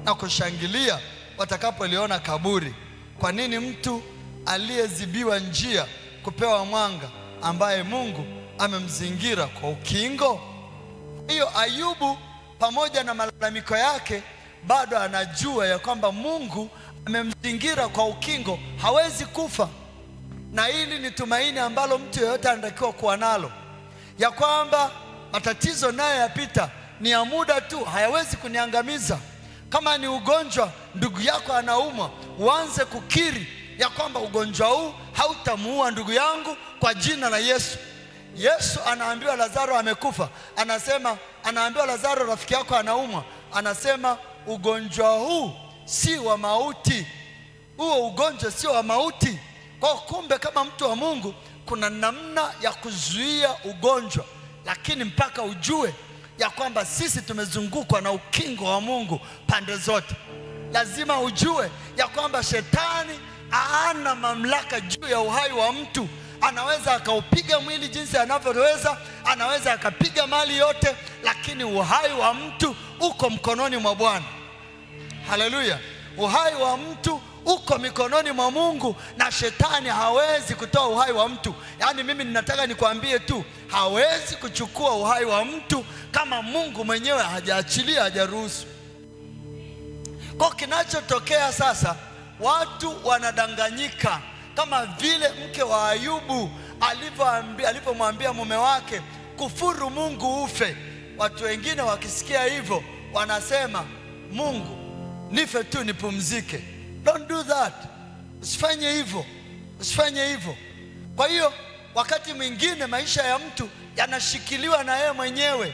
Speaker 1: na kushangilia watakapoliona kaburi. Kwa nini mtu aliyezibiwa njia kupewa mwanga, ambaye Mungu amemzingira kwa ukingo? Hiyo Ayubu pamoja na malalamiko yake bado anajua ya kwamba Mungu amemzingira kwa ukingo, hawezi kufa. Na hili ni tumaini ambalo mtu yeyote anatakiwa kuwa nalo, ya kwamba matatizo nayo yapita, ni ya muda tu, hayawezi kuniangamiza. Kama ni ugonjwa, ndugu yako anaumwa, uanze kukiri ya kwamba ugonjwa huu hautamuua ndugu yangu kwa jina la Yesu. Yesu anaambiwa Lazaro amekufa, anaambiwa Lazaro rafiki yako anaumwa, anasema ugonjwa huu si wa mauti, huo ugonjwa sio wa mauti. Kwa kumbe kama mtu wa Mungu kuna namna ya kuzuia ugonjwa, lakini mpaka ujue ya kwamba sisi tumezungukwa na ukingo wa Mungu pande zote. Lazima ujue ya kwamba shetani hana mamlaka juu ya uhai wa mtu. Anaweza akaupiga mwili jinsi anavyoweza, anaweza akapiga mali yote, lakini uhai wa mtu uko mkononi mwa Bwana. Haleluya. Uhai wa mtu uko mikononi mwa Mungu, na shetani hawezi kutoa uhai wa mtu. Yaani mimi ninataka nikwambie tu, hawezi kuchukua uhai wa mtu kama Mungu mwenyewe hajaachilia, hajaruhusu. Kwa kinachotokea sasa, watu wanadanganyika, kama vile mke wa Ayubu alipomwambia mume wake kufuru Mungu ufe. Watu wengine wakisikia hivyo wanasema, Mungu nife tu nipumzike. Don't do that. Usifanye hivyo, usifanye hivyo. Kwa hiyo wakati mwingine maisha ya mtu yanashikiliwa na yeye mwenyewe.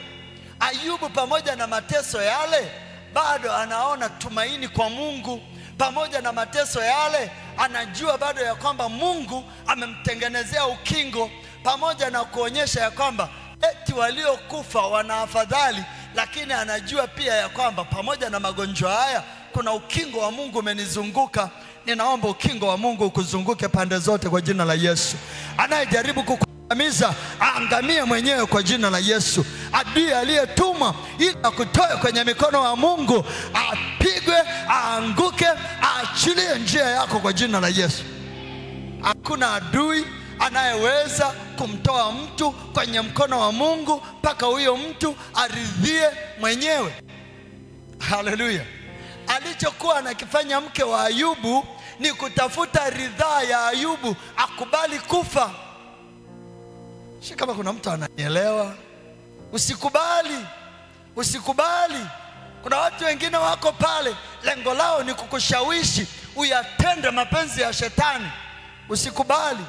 Speaker 1: Ayubu pamoja na mateso yale bado anaona tumaini kwa Mungu. Pamoja na mateso yale anajua bado ya kwamba Mungu amemtengenezea ukingo, pamoja na kuonyesha ya kwamba eti waliokufa wana afadhali, lakini anajua pia ya kwamba pamoja na magonjwa haya kuna ukingo wa Mungu umenizunguka. Ninaomba ukingo wa Mungu ukuzunguke pande zote kwa jina la Yesu. Anayejaribu kukuangamiza aangamie mwenyewe kwa jina la Yesu. Adui aliyetumwa ili akutoe kwenye mikono wa Mungu apigwe, aanguke, aachilie njia yako kwa jina la Yesu. Hakuna adui anayeweza kumtoa mtu kwenye mkono wa Mungu mpaka huyo mtu aridhie mwenyewe. Haleluya. Alichokuwa anakifanya mke wa Ayubu ni kutafuta ridhaa ya Ayubu akubali kufa. Kama kuna mtu ananielewa, usikubali. Kuna watu wengine wako pale, lengo lao ni kukushawishi uyatende mapenzi ya shetani. Usikubali.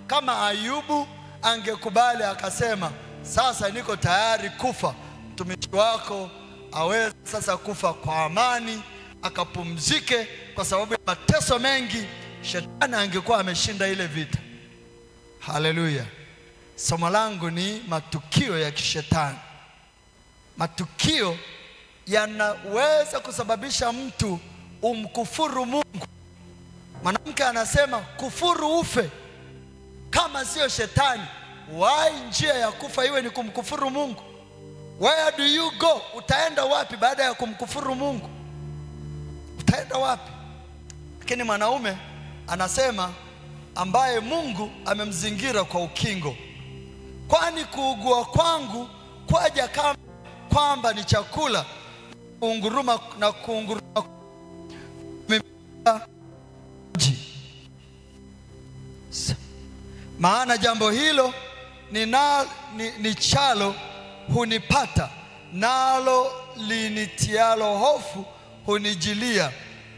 Speaker 1: Kama Ayubu angekubali akasema, sasa niko tayari kufa, mtumishi wako aweze sasa kufa kwa amani, akapumzike kwa sababu ya mateso mengi, shetani angekuwa ameshinda ile vita. Haleluya. Somo langu ni matukio ya kishetani. Matukio yanaweza kusababisha mtu umkufuru Mungu. Mwanamke anasema kufuru ufe. Kama sio shetani, why njia ya kufa iwe ni kumkufuru Mungu? Where do you go? Utaenda wapi baada ya kumkufuru Mungu? Utaenda wapi? Lakini mwanaume anasema, ambaye Mungu amemzingira kwa ukingo, kwani kuugua kwangu kwaja kama kwamba ni chakula, kuunguruma na kuunguruma maana jambo hilo ni chalo hunipata, nalo linitialo hofu hunijilia.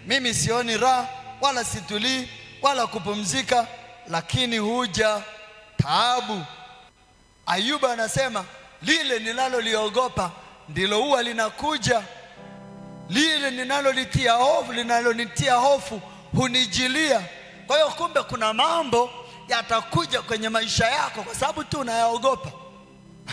Speaker 1: Mimi sioni raha wala situlii wala kupumzika, lakini huja taabu. Ayubu anasema, lile ninaloliogopa ndilo huwa linakuja, lile linalonitia hofu hunijilia. Kwa hiyo kumbe kuna mambo yatakuja kwenye maisha yako kwa sababu tu unayaogopa.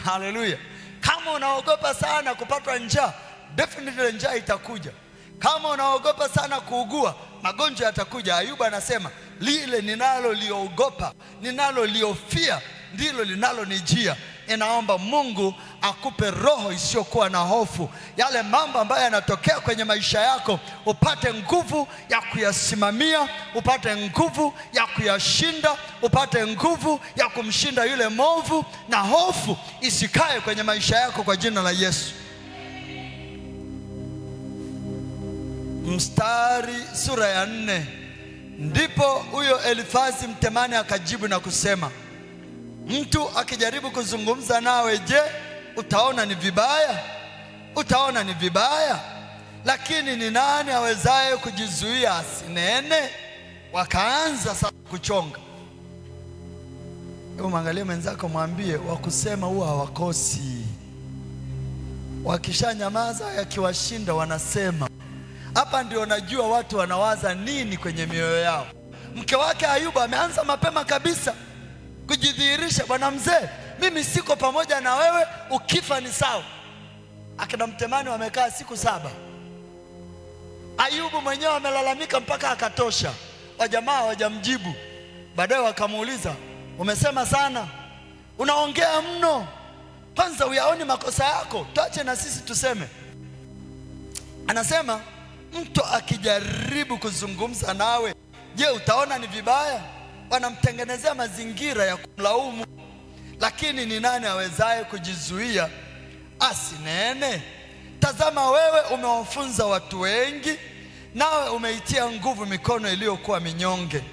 Speaker 1: Haleluya. Kama unaogopa sana kupata njaa, definitely njaa itakuja. Kama unaogopa sana kuugua, magonjwa yatakuja. Ayubu anasema, lile ninaloliogopa, ninaloliofia ndilo linalonijia. Ninaomba Mungu akupe roho isiyokuwa na hofu. Yale mambo ambayo yanatokea kwenye maisha yako, upate nguvu ya kuyasimamia, upate nguvu ya kuyashinda, upate nguvu ya kumshinda yule mwovu, na hofu isikae kwenye maisha yako kwa jina la Yesu. Sura ya 4. Ndipo huyo Elifazi Mtemani akajibu na kusema, mtu akijaribu kuzungumza nawe, je, utaona ni vibaya? Utaona ni vibaya? Lakini ni nani awezaye kujizuia asinene? Wakaanza sasa kuchonga. Hebu mwangalie mwenzako, mwambie wakusema huwa hawakosi. Wakishanyamaza yakiwashinda wanasema. Hapa ndio najua watu wanawaza nini kwenye mioyo yao. Mke wake Ayubu ameanza mapema kabisa kujidhihirisha, bwana mzee, mimi siko pamoja na wewe, ukifa ni sawa. Akina Mtemani wamekaa siku 7. Ayubu mwenyewe amelalamika mpaka akatosha. Wajamaa hawajamjibu. Baadaye wakamuuliza, umesema sana, unaongea mno, kwanza uyaoni makosa yako, tuache na sisi tuseme. Anasema, mtu akijaribu kuzungumza nawe, je, utaona ni vibaya? Wanamtengenezea mazingira ya kumlaumu. Lakini ni nani awezaye kujizuia asinene? Tazama, wewe umewafunza watu wengi, nawe umeitia nguvu mikono iliyokuwa minyonge.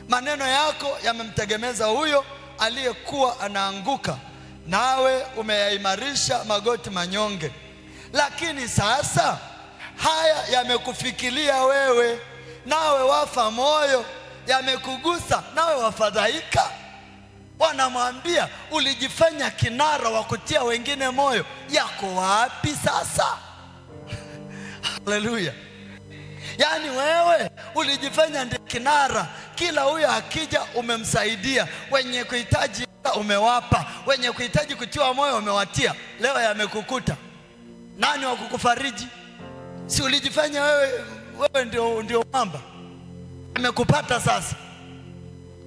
Speaker 1: Maneno yako yamemtegemeza huyo aliyekuwa anaanguka, nawe umeyaimarisha magoti manyonge. Lakini sasa haya yamekufikilia wewe, nawe wafa moyo, yamekugusa nawe wafadhaika. Wanamwambia, ulijifanya kinara wa kutia wengine moyo, yako wapi sasa? Haleluya. Yani wewe ulijifanya ndiye kinara, kila huyo akija umemsaidia, wenye kuhitaji umewapa, wenye kuhitaji kutiwa moyo umewatia. Leo yamekukuta, nani wa kukufariji? Si ulijifanya wewe ndio mamba? Amekupata sasa.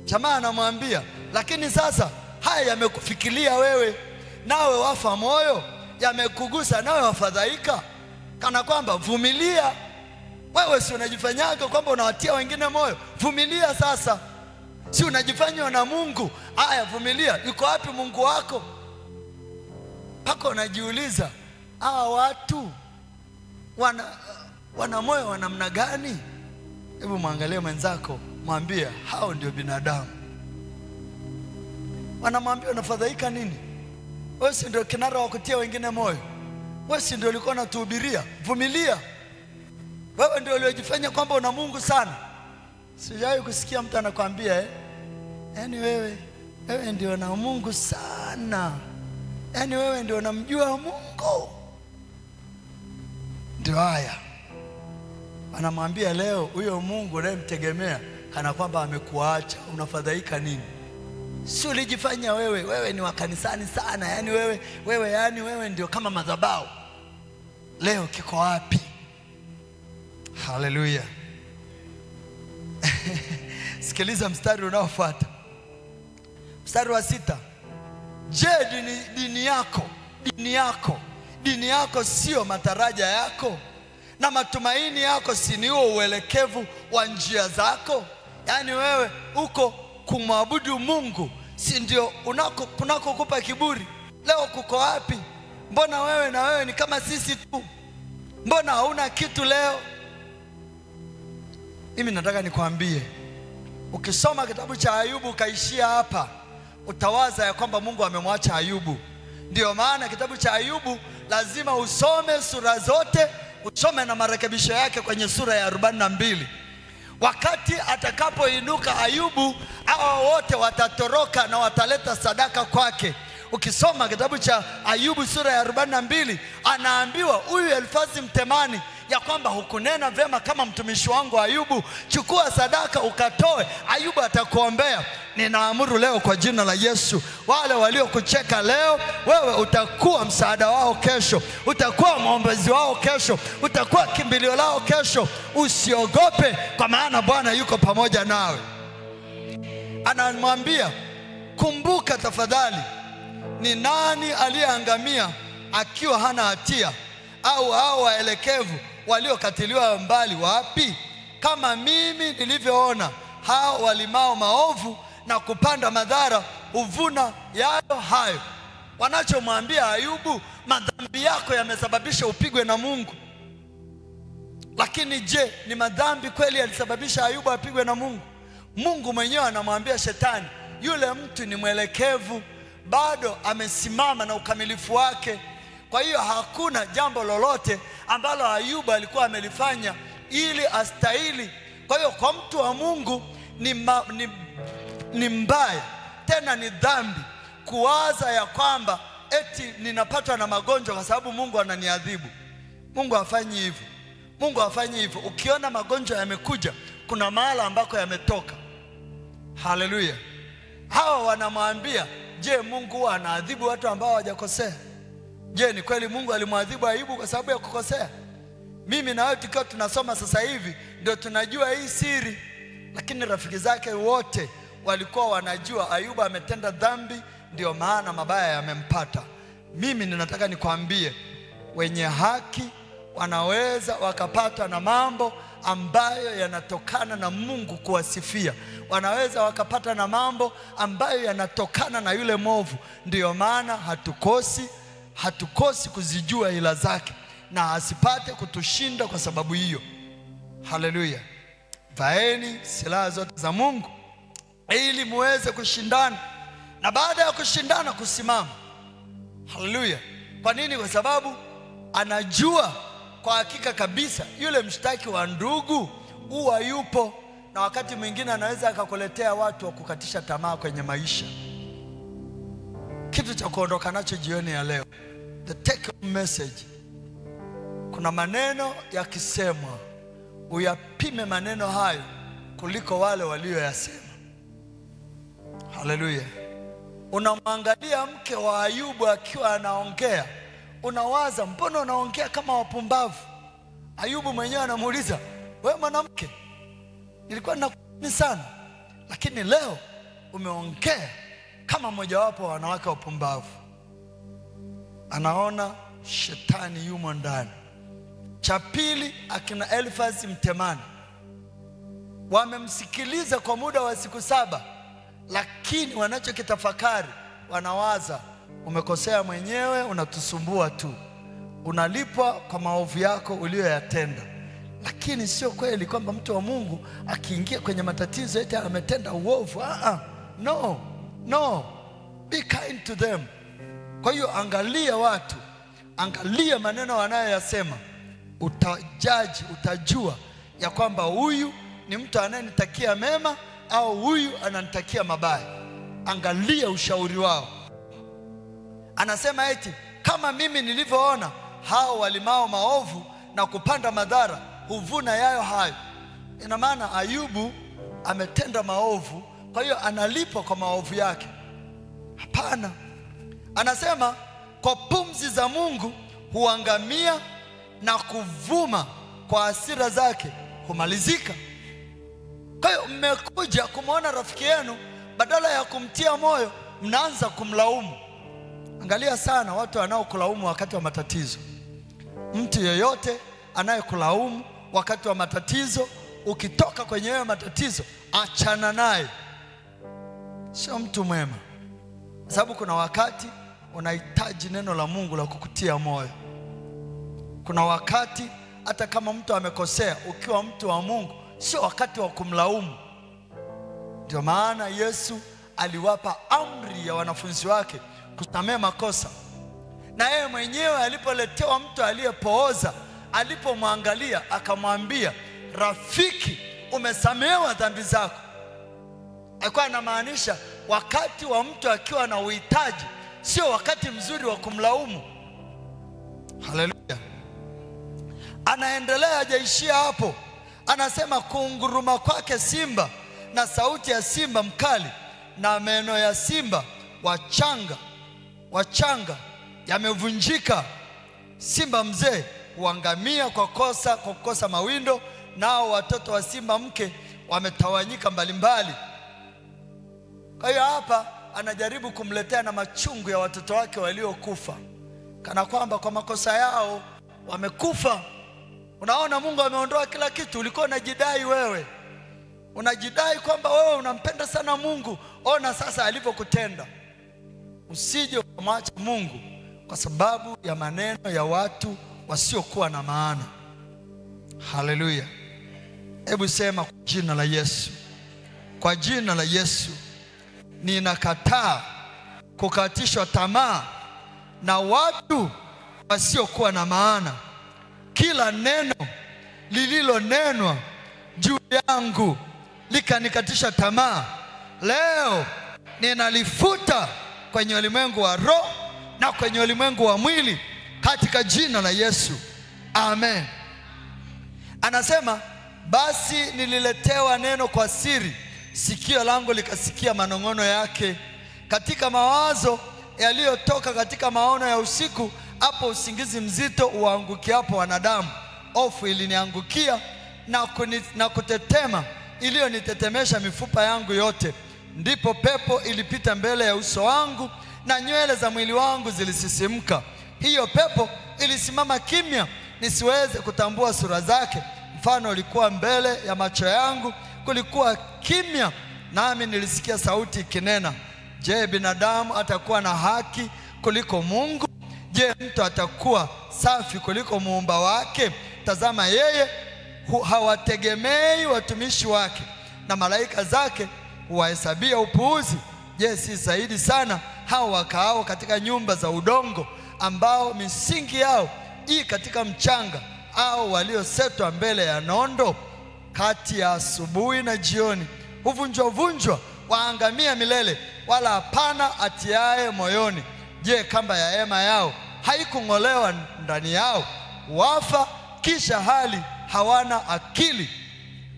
Speaker 1: Jamaa anamwambia, lakini sasa haya yamekufikilia wewe, nawe wafa moyo, yamekugusa nawe wafadhaika. Kana kwamba vumilia. Wewe si unajifanyaga kwamba unawatia wengine moyo? Vumilia sasa. Si unajifanya na Mungu? Aya, vumilia. Yuko wapi Mungu wako? Pako unajiuliza, hawa watu wana moyo wa namna gani? Hebu muangalie mwenzako, mwambie hao ndio binadamu. Wanamwambia unafadhaika nini? Wewe si ndio kinara wa kutia wengine moyo? Wewe si ndio ulikuwa unatuhubiria? Vumilia. Wewe ndio uliojifanya kwamba una Mungu sana. Sijawahi kusikia mtu anakuambia yaani wewe ndio na Mungu sana. Yaani wewe ndio unamjua Mungu. Ndio haya. Anamwambia leo huyo Mungu unayemtegemea kana kwamba amekuacha, unafadhaika nini? Si ulijifanya wewe ni wa kanisani sana, yaani wewe ndio kama madhabahu. Leo kiko wapi? Haleluya. Sikiliza mstari unaofuata. Mstari wa 6. Je, dini yako sio mataraja yako? Na matumaini yako si ni huo uelekevu wa njia zako? Yaani wewe uko kumwabudu Mungu, si ndio kunakokupa kiburi? Leo kuko wapi? Mbona wewe ni kama sisi tu? Mbona hauna kitu leo? Mimi nataka nikwambie, ukisoma kitabu cha Ayubu ukaishia hapa, utawaza ya kwamba Mungu amemwacha Ayubu. Ndio maana kitabu cha Ayubu lazima usome sura zote, usome na marekebisho yake kwenye sura ya 42. Wakati atakapoinuka Ayubu, hao wote watatoroka na wataleta sadaka kwake. Ukisoma kitabu cha Ayubu sura ya 42, anaambiwa huyu Elifazi Mtemani ya kwamba hukunena vyema kama mtumishi wangu Ayubu, chukua sadaka ukatoe, Ayubu atakuombea. Ninaamuru leo kwa jina la Yesu, wale waliokucheka leo, wewe utakuwa msaada wao kesho, utakuwa mwombezi wao kesho, utakuwa kimbilio lao kesho. Usiogope, kwa maana Bwana yuko pamoja nawe. Anamwambia, kumbuka tafadhali, ni nani aliyeangamia akiwa hana hatia? Au hao waelekevu waliokatiliwa mbali wapi? Kama mimi nilivyoona, hao walimao maovu na kupanda madhara uvuna yayo hayo. Wanachomwambia Ayubu, madhambi yako yamesababisha upigwe na Mungu. Lakini je, ni madhambi kweli yalisababisha Ayubu apigwe na Mungu? Mungu mwenyewe anamwambia Shetani, yule mtu ni mwelekevu, bado amesimama na ukamilifu wake. Kwa hiyo hakuna jambo lolote ambalo Ayubu alikuwa amelifanya ili astahili. Kwa hiyo kwa mtu wa Mungu ni mbaya, tena ni dhambi kuwaza ya kwamba eti ninapatwa na magonjwa kwa sababu Mungu ananiadhibu. Mungu hafanyi hivyo. Mungu hafanyi hivyo. Ukiona magonjwa yamekuja, kuna mahala ambako yametoka. Haleluya. Hawa wanamwambia, je, Mungu anaadhibu watu ambao hawajakosea? Je, ni kweli Mungu alimwadhibu Ayubu kwa sababu ya kukosea? Mimi na wewe tukiwa tunasoma sasa hivi ndio tunajua hii siri, lakini rafiki zake wote walikuwa wanajua Ayubu ametenda dhambi, ndio maana mabaya yamempata. Mimi ninataka nikwambie, wenye haki wanaweza wakapata na mambo ambayo yanatokana na Mungu kuwasifia. Wanaweza wakapata na mambo ambayo yanatokana na yule mwovu. Ndio maana hatukosi kuzijua ila zake, na asipate kutushinda kwa sababu hiyo. Haleluya. Vaeni silaha zote za Mungu ili muweze kushindana, na baada ya kushindana kusimama. Haleluya. Kwa nini? Kwa sababu anajua kwa hakika kabisa yule mshtaki wa ndugu huwa yupo, na wakati mwingine anaweza akakuletea watu wa kukatisha tamaa kwenye maisha. Kitu cha kuondoka nacho jioni ya leo, the take home message, kuna maneno yakisemwa uyapime maneno hayo kuliko wale walioyasema. Haleluya. Unamwangalia mke wa Ayubu akiwa anaongea, unawaza mbona unaongea kama wapumbavu? Ayubu mwenyewe anamuuliza, wewe mwanamke, nilikuwa nakuamini sana, lakini leo umeongea kama mmojawapo wa wanawake wapumbavu. Anaona shetani yumo ndani. Cha pili, akina Elifazi Mtemani wamemsikiliza kwa muda wa siku 7 lakini wanachokitafakari wanawaza umekosea mwenyewe, unatusumbua tu, unalipwa kwa maovu yako uliyoyatenda. Lakini sio kweli kwamba mtu wa Mungu akiingia kwenye matatizo eti ametenda uovu. No, be kind to them. Kwa hiyo angalia watu, angalia maneno wanayoyasema, utajaji, utajua ya kwamba huyu ni mtu anayenitakia mema au huyu ananitakia mabaya. Angalia ushauri wao. Anasema eti kama mimi nilivyoona hao walimao maovu na kupanda madhara huvuna yayo hayo. Ina maana Ayubu ametenda maovu, kwa hiyo analipwa kwa maovu yake? Hapana. Anasema kwa pumzi za Mungu huangamia na kuvuma kwa hasira zake humalizika. Kwa hiyo mmekuja kumwona rafiki yenu, badala ya kumtia moyo mnaanza kumlaumu. Angalia sana watu wanaokulaumu wakati wa matatizo. Mtu yeyote anayekulaumu wakati wa matatizo, ukitoka kwenye hayo matatizo achana naye, sio mtu mwema. Sababu kuna wakati unahitaji neno la Mungu la kukutia moyo. Kuna wakati hata kama mtu amekosea, ukiwa mtu wa Mungu sio wakati wa kumlaumu. Ndio maana Yesu aliwapa amri ya wanafunzi wake kusamehe makosa. Na yeye mwenyewe alipoletewa mtu aliyepooza, alipomwangalia akamwambia, rafiki, umesamehewa dhambi zako. Alikuwa anamaanisha wakati wa mtu akiwa na uhitaji sio wakati mzuri wa kumlaumu. Haleluya. Anaendelea, hajaishia hapo. Anasema kunguruma kwake simba na sauti ya simba mkali na meno ya simba wachanga yamevunjika. Simba mzee huangamia kwa kukosa mawindo, nao watoto wa simba mke wametawanyika mbalimbali. Kwa hiyo hapa anajaribu kumletea na machungu ya watoto wake waliokufa, kana kwamba kwa makosa yao wamekufa. Unaona, Mungu ameondoa kila kitu. Ulikuwa unajidai wewe, unajidai kwamba wewe unampenda sana Mungu. Ona sasa alivyokutenda. Usije ukamwacha Mungu kwa sababu ya maneno ya watu wasiokuwa na maana. Haleluya. Hebu sema, kwa jina la Yesu, kwa jina la Yesu, ninakataa kukatishwa tamaa na watu wasiokuwa na maana. Kila neno lililonenwa juu yangu likanikatisha tamaa, leo ninalifuta kwenye ulimwengu wa roho na kwenye ulimwengu wa mwili katika jina la Yesu. Amen. Anasema basi nililetewa neno kwa siri, sikio langu likasikia manong'ono yake. Katika mawazo yaliyotoka katika maono ya usiku, hapo usingizi mzito uangukiapo wanadamu, hofu iliniangukia na kutetema iliyonitetemesha mifupa yangu yote. Ndipo pepo ilipita mbele ya uso wangu na nywele za mwili wangu zilisisimka. Hiyo pepo ilisimama kimya nisiweze kutambua sura zake. Mfano ulikuwa mbele ya macho yangu, kulikuwa kimya, nami nilisikia sauti ikinena, je, binadamu atakuwa na haki kuliko Mungu? Je, mtu atakuwa safi kuliko muumba wake? Tazama, yeye hawategemei watumishi wake, na malaika zake huwahesabia upuuzi. Je, si zaidi sana hao wakaao katika nyumba za udongo, ambao misingi yao i katika mchanga, au waliosetwa mbele ya nondo? Kati ya asubuhi na jioni huvunjwa, waangamia milele, wala hapana atiaye moyoni. Je, kamba ya hema yao haikung'olewa ndani yao? Wafa kisha hali hawana akili.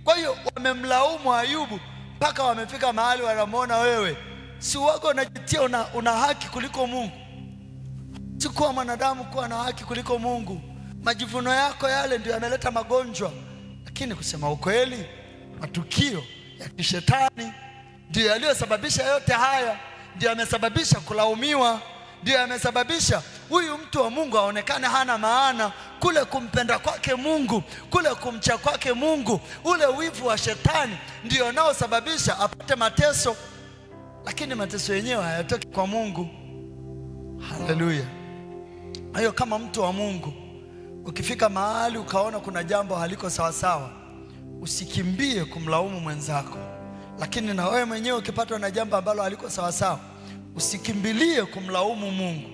Speaker 1: Kwa hiyo wamemlaumu Ayubu mpaka wamefika mahali wanamwona, wewe si wako unajitia una haki kuliko Mungu. Sikuwa mwanadamu kuwa na haki kuliko Mungu. Majivuno yako yale ndio yameleta magonjwa. Lakini kusema ukweli, matukio ya kishetani ndio yaliyosababisha yote haya, ndio yamesababisha kulaumiwa, ndio yamesababisha huyu mtu wa Mungu aonekane hana maana. Kule kumpenda kwake Mungu, kule kumcha kwake Mungu, ule wivu wa shetani ndio unaosababisha apate mateso. lakini mateso yenyewe hayatoki kwa Mungu. Haleluya. Hayo kama mtu wa Mungu, ukifika mahali ukaona kuna jambo haliko sawa sawa, usikimbie kumlaumu mwenzako. Lakini na wewe mwenyewe ukipatwa na jambo ambalo haliko sawa sawa, usikimbilie kumlaumu Mungu,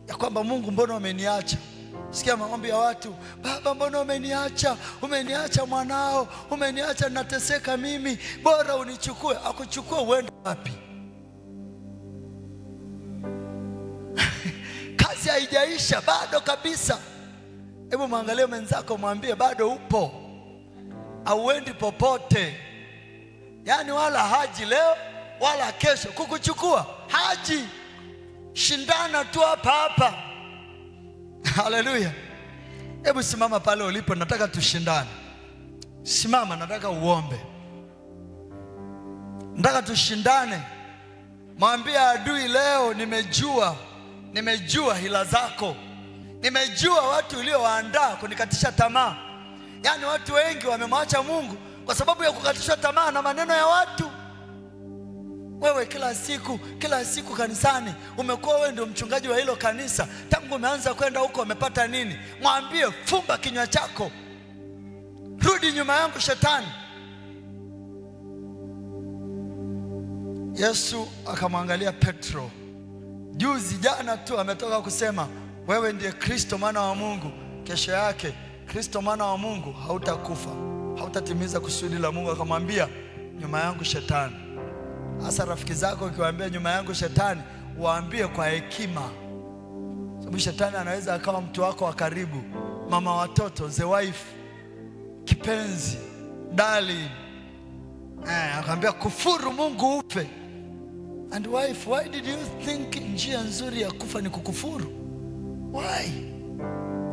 Speaker 1: ya kwamba Mungu, mbona umeniacha? Sikia maombi ya watu, Baba, mbona umeniacha? Umeniacha mwanao, umeniacha nateseka mimi, bora unichukue. Akuchukue uende wapi? Kazi haijaisha bado kabisa. Hebu muangalie mwenzako, mwambie bado upo, hauendi popote. Yaani wala haji leo wala kesho kukuchukua, haji. Shindana tu hapa hapa. Haleluya. Hebu simama pale ulipo, nataka tushindane. Simama, nataka uombe. Nataka tushindane. Mwambie adui leo, nimejua hila zako. Nimejua watu uliowaandaa kunikatisha tamaa. Yaani watu wengi wamemwacha Mungu kwa sababu ya kukatishwa tamaa na maneno ya watu. Wewe kila siku kanisani, umekuwa wewe ndio mchungaji wa hilo kanisa. Tangu umeanza kwenda huko umepata nini? Mwambie, fumba kinywa chako. Rudi nyuma yangu shetani. Yesu akamwangalia Petro. Jana tu ametoka kusema, wewe ndiye Kristo mwana wa Mungu. Kesho yake, Kristo mwana wa Mungu, hautakufa, hautatimiza kusudi la Mungu. Akamwambia, nyuma yangu shetani. Hasa rafiki zako ukiwaambia nyuma yangu shetani, waambie kwa hekima. Sababu shetani anaweza akawa mtu wako wa karibu, mama watoto, the wife, kipenzi, darling. Akamwambia, kufuru Mungu ufe. And wife, why did you think njia nzuri ya kufa ni kukufuru? Why?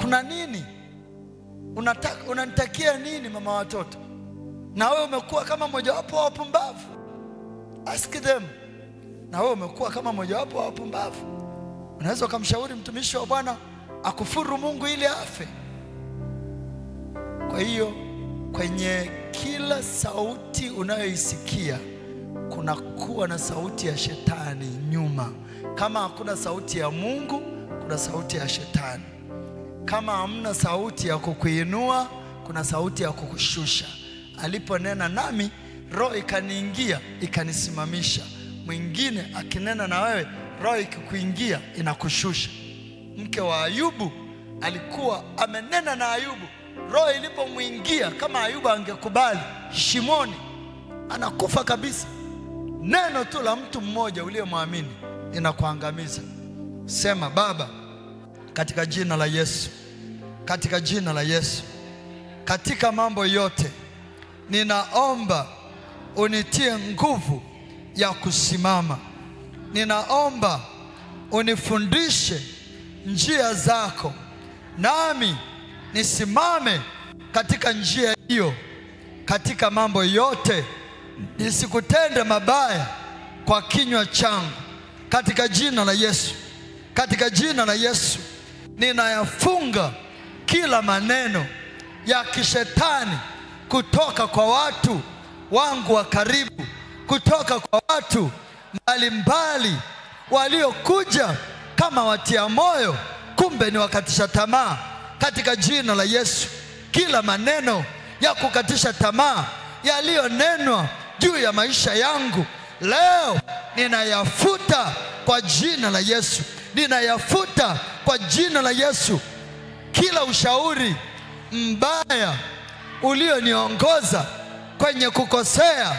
Speaker 1: Kuna nini? Unanitakia nini mama watoto? Na wewe umekuwa kama mojawapo wa wapumbavu. Ask them. Na wewe umekuwa kama mojawapo wa wapumbavu. Unaweza kumshauri mtumishi wa Bwana akufuru Mungu ili afe. Kwa hiyo kwenye kila sauti unayoisikia kuna kuwa na sauti ya shetani nyuma. Kama hakuna sauti ya Mungu, kuna sauti ya shetani. Kama hamna sauti ya kukuinua, kuna sauti ya kukushusha. Aliponena nami, roho ikaniingia ikanisimamisha. Mwingine akinena na wewe, roho ikikuingia inakushusha. Mke wa Ayubu alikuwa amenena na Ayubu, roho ilipomwingia, kama Ayubu angekubali, shimoni, anakufa kabisa. Neno tu la mtu mmoja uliyemwamini inakuangamiza. Sema, Baba, katika jina la Yesu, katika jina la Yesu, katika mambo yote ninaomba unitie nguvu ya kusimama. Ninaomba unifundishe njia zako, nami nisimame katika njia hiyo. Katika mambo yote nisikutende mabaya kwa kinywa changu. Katika jina la Yesu, katika jina la Yesu, ninayafunga kila maneno ya kishetani kutoka kwa watu wangu wa karibu, kutoka kwa watu mbalimbali waliokuja kama watia moyo, kumbe ni wakatisha tamaa. Katika jina la Yesu, kila maneno ya kukatisha tamaa yaliyonenwa juu ya maisha yangu leo ninayafuta kwa jina la Yesu. Ninayafuta kwa jina la Yesu. Kila ushauri mbaya ulioniongoza kwenye kukosea,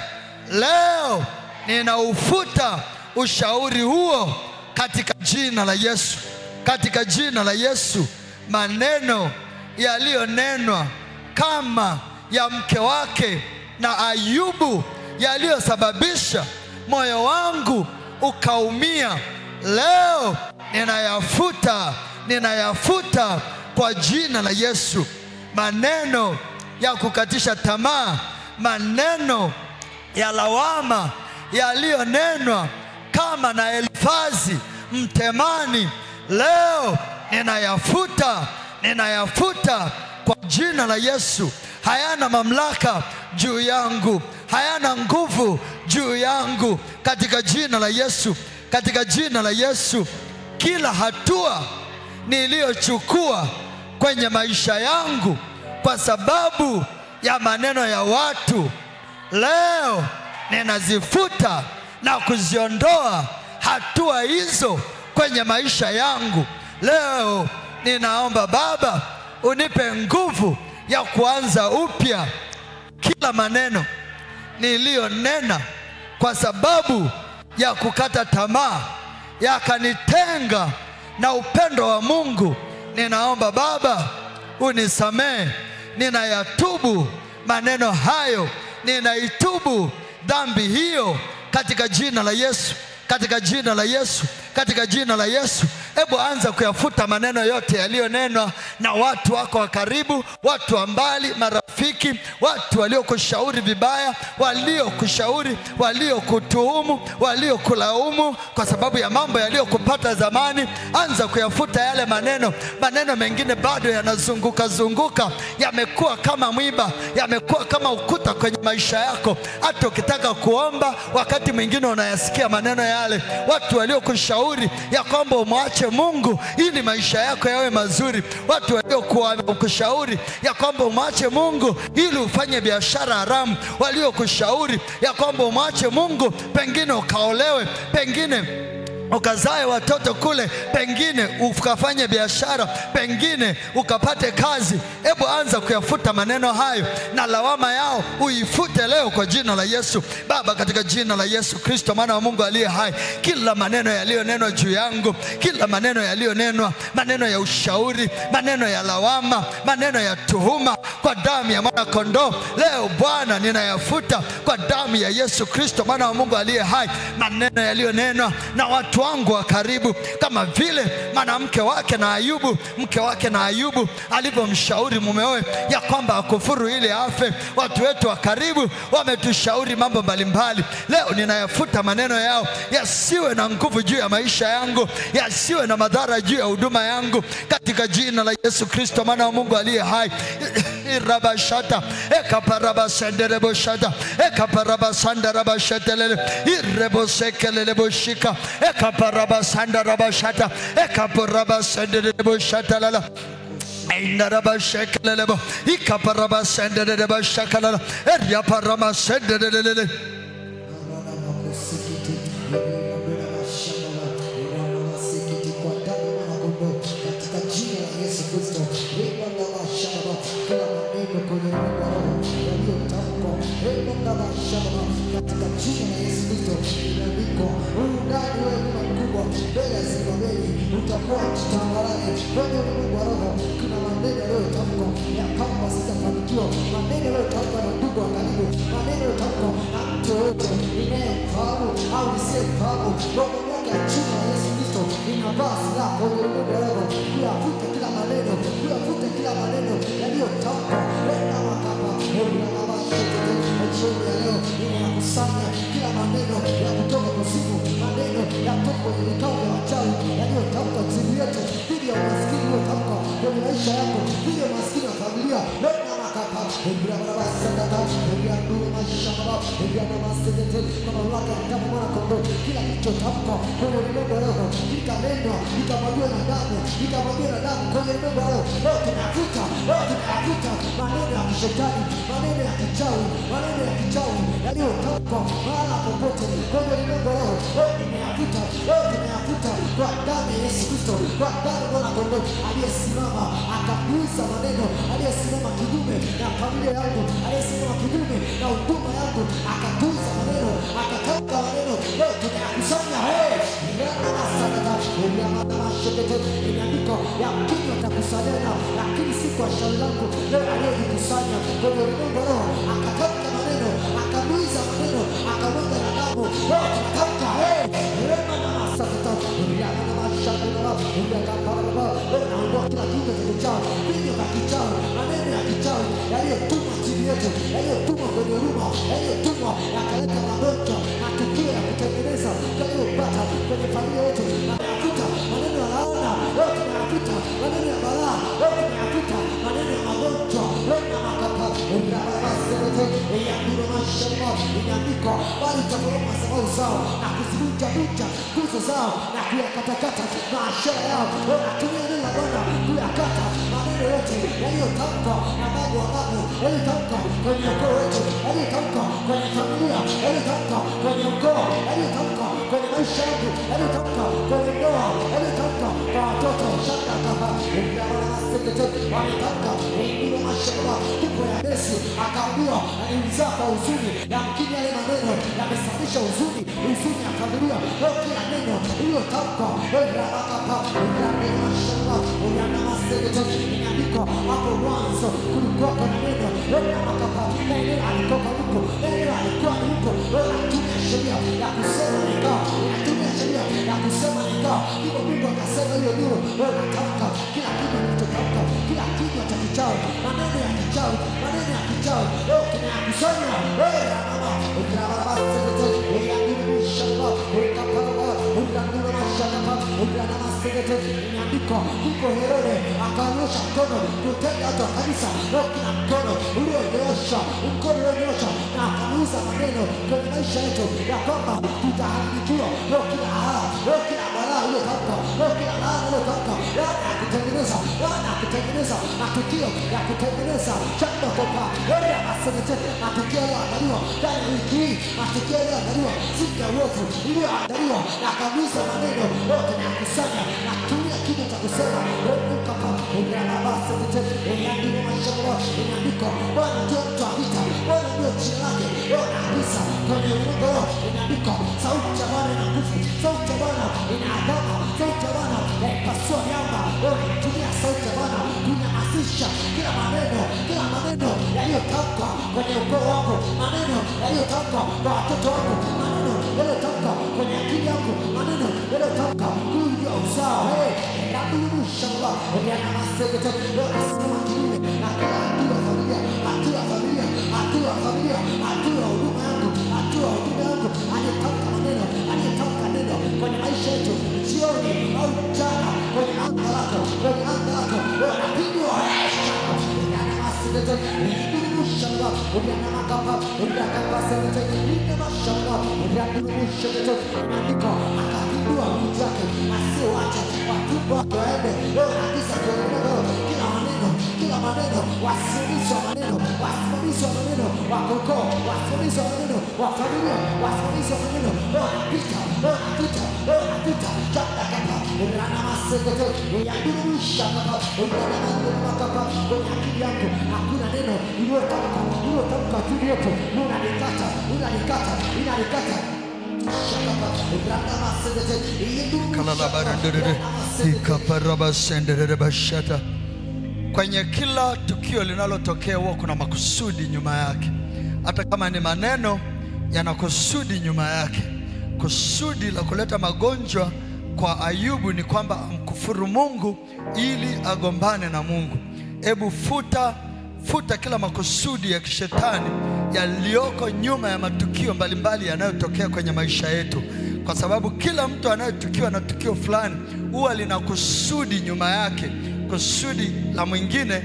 Speaker 1: leo ninaufuta ushauri huo katika jina la Yesu. Katika jina la Yesu, maneno yaliyonenwa kama ya mke wake na Ayubu yaliyosababisha moyo wangu ukaumia, leo ninayafuta kwa jina la Yesu. Maneno ya kukatisha tamaa, maneno ya lawama yaliyonenwa kama na Elifazi Mtemani, leo ninayafuta kwa jina la Yesu. Hayana mamlaka juu yangu. hayana nguvu juu yangu katika jina la Yesu. Katika jina la Yesu, kila hatua niliyochukua kwenye maisha yangu kwa sababu ya maneno ya watu, leo ninazifuta na kuziondoa hatua hizo kwenye maisha yangu. Leo ninaomba Baba, unipe nguvu ya kuanza upya. Kila maneno niliyonena kwa sababu ya kukata tamaa yakanitenga na upendo wa Mungu, ninaomba Baba unisamehe. Ninayatubu maneno hayo, ninaitubu dhambi hiyo katika jina la Yesu, katika jina la Yesu, katika jina la Yesu. Hebu anza kuyafuta maneno yote yaliyonenwa na watu wako wa karibu, watu wa mbali, marafiki, watu waliokushauri vibaya, waliokushauri, waliokutuhumu, waliokulaumu kwa sababu ya mambo yaliyokupata zamani. Anza kuyafuta yale maneno. Maneno mengine bado yanazunguka zunguka, yamekuwa kama mwiba, yamekuwa kama ukuta kwenye maisha yako. Hata ukitaka kuomba, wakati mwingine unayasikia maneno yale. Watu waliokushauri ya kwamba umwache Mungu ili maisha yako yawe mazuri, watu waliokushauri ya kwamba umwache Mungu ili ufanye biashara haramu, waliokushauri ya kwamba umwache Mungu pengine ukaolewe, pengine ukazae watoto kule, pengine ukafanye biashara, pengine ukapate kazi. Hebu anza kuyafuta maneno hayo, na lawama yao uifute leo kwa jina la Yesu. Baba, katika jina la Yesu Kristo, mwana wa Mungu aliye hai, kila maneno yaliyonenwa juu yangu, kila maneno yaliyonenwa, maneno ya ushauri, maneno ya lawama, maneno ya tuhuma, kwa damu ya mwana kondoo, leo Bwana ninayafuta kwa damu ya Yesu Kristo, mwana wa Mungu aliye hai. Maneno yaliyonenwa na watu wangu wa karibu, kama vile mwanamke wake na Ayubu, mke wake na Ayubu alivyomshauri mumewe ya kwamba akufuru ili afe. Watu wetu wa karibu wametushauri mambo mbalimbali. Leo ninayafuta maneno yao, yasiwe na nguvu juu ya maisha yangu, yasiwe na madhara juu ya huduma yangu, katika jina la Yesu Kristo, mwana wa Mungu aliye hai. Irabashata ekaparabashendereboshata ekaparabasandarabashetelele irebosekeleleboshika ekaparabashandarabashata ekaparabashendereboshata indarabashekelelebo ikaparabashenderebashakalala eriaparamashenderelele.
Speaker 2: Katika jina la Yesu Kristo, imeandikwa undani wewe ni mkubwa mbele ya Israeli, utakuwa tambarare kwenye ulimwengu wa roho. Kuna maneno yaliyotamkwa ya kwamba sitafanikiwa, maneno yaliyotamkwa na ndugu wa karibu, maneno yaliyotamkwa na mtu yoyote ninayemfahamu au nisiyemfahamu. Roho moja ya jina la Yesu Kristo inavaa silaha kwenye ulimwengu wa roho, kuyafuta kila maneno, kuyafuta kila maneno yaliyotamkwa. Wenda makapa jioni ya leo ninayakusanya kila maneno ya kutoka kuzimu, maneno ya kutoka kwenye vikao vya wachawi yaliyotamka dhidi yetu, dhidi ya umaskini uliotamka kwenye maisha yako, dhidi ya umaskini wa familia. Wenda makapa ebrabasakata ebranduru mashamba ebranamasete kwa mamlaka ya damu mwana kondoo, kila kilichotamka kwenye ulimwengu wa roho kitanenwa, kitamwagiwa na damu, kitamwagiwa na damu kwenye ulimwengu wa roho. Leo tunayafuta, leo tunayafuta maneno ya kishetani, maneno ya kichawi, maneno ya kichawi yaliyotamkwa mahala popote kwenye ulimwengu wa roho. Leo tunayafuta, leo tunayafuta kwa damu ya Yesu Kristo, kwa damu ya mwana kondoo aliyesimama akapuuza maneno, aliyesimama kinyume na familia yangu, aliyesimama kinyume na huduma yangu, akapuuza maneno, akatamka maneno. Leo tunayakusanya. Imeandikwa ya kinywa atakusanyana, lakini si kwa shauri langu. Leo aliyejikusanya kwenye ulimwengu wa roho akatamka maneno, akamuiza maneno, akamwaga na damu. Leo tunatamka naondoa kila kinywa cha kichawi, vinywa vya kichawi, maneno ya kichawi yaliyotumwa chini yetu, yaliyotumwa kwenye huduma, yaliyotumwa yakaleta magonjwa, matukio ya kutengeneza yaliyopata kwenye familia yetu. Tunayafuta maneno ya laana, leo tunayafuta maneno ya balaa, leo tunayafuta maneno ya magonjwa. Leo na makapa maandiko, bali utabomoa madhabahu zao na kuzivunja nguzo zao na kuyakatakata maashara yao. Natumia neno la Bwana kuyakata maneno yote yaliyotamkwa na babu wa babu, yaliyotamkwa kwenye ukoo wetu, yaliyotamkwa kwenye familia, yaliyotamkwa kwenye ukoo, yaliyotamkwa kwenye maisha yangu, yaliyotamkwa kwenye ndoa, yaliyotamkwa kwa watoto. Shaka kama walitamka wengine mashamba kipo ya Yesu akaambiwa alizaa kwa huzuni, lakini yale maneno yamesababisha huzuni ya familia. Kila neno iliyotamkwa inaandikwa hapo mwanzo, kulikuwa na neno alitoka huko, alikuwa huko. Anatumia sheria ya kusema ikawa, anatumia sheria ya kusema ikawa. Hivyo Mungu akasema hiyo ndio natamka kila kitu kilichotamka, kila kitu cha kichawi, maneno ya kichawi, maneno ya kichawi tunayakusanya. Inaandikwa huko Herode akanyosha mkono kutenda watu wa kanisa, kila mkono ulionyosha, mkono ulionyosha na akanuza maneno kwenye maisha yetu ya kwamba tutaharibikiwa. Kila balaa uliotamka, kila laana uliotamka, laana ya kutengeneza matukio ya kutengeneza chamba kopa ya masenete, matukio yaliyoandaliwa ndani ya wiki hii, matukio yaliyoandaliwa siku ya uovu iliyoandaliwa na kanuza maneno yote na kusanya na kutumia kitu cha kusema kapa na masenete. Inaandikwa mashamba, inaandikwa Bwana ndio mtu wa vita, Bwana ndio jina lake, Bwana kabisa kwenye ulimwengu. Inaandikwa sauti ya Bwana ina nguvu, sauti ya Bwana ina adhabu, sauti ya Bwana inapasua miamba. Tumia sauti ya Bwana kunyamazisha kila maneno yaliyotamkwa kwenye ukoo wako, maneno yaliyotamkwa kwa watoto wako, maneno yaliyotamkwa kwenye akili yako, maneno yaliyotamkwa kuja uzao. Shamba yana masekete yanasema kinyume na kila hatua familia, hatua huduma yangu, aliyetamka neno kwenye maisha yetu jioni au mchana, kwenye anga lako wanapigwa. Yana masekete shamba yana makapa sekete ina mashamba shekete inaandika akapindua mji wake asioacha watu wake waende. Kabisa kila maneno wasimamishwa maneno wakoko, wasimamishwa maneno wa familia, wasimamishwa maneno wanapita chanda kapa rana masekete yandumisha kapa rana makapa. Kwenye akili yako hakuna neno iliyotamka juu yetu, unalikata
Speaker 1: Kwenye kila tukio linalotokea huwa kuna makusudi nyuma yake. Hata kama ni maneno, yana kusudi nyuma yake. Kusudi la kuleta magonjwa kwa Ayubu ni kwamba amkufuru Mungu ili agombane na Mungu. Hebu futa kila makusudi ya kishetani yaliyoko nyuma ya matukio mbalimbali yanayotokea kwenye maisha yetu, kwa sababu kila mtu anayetukiwa na tukio fulani huwa lina kusudi nyuma yake. Kusudi la mwingine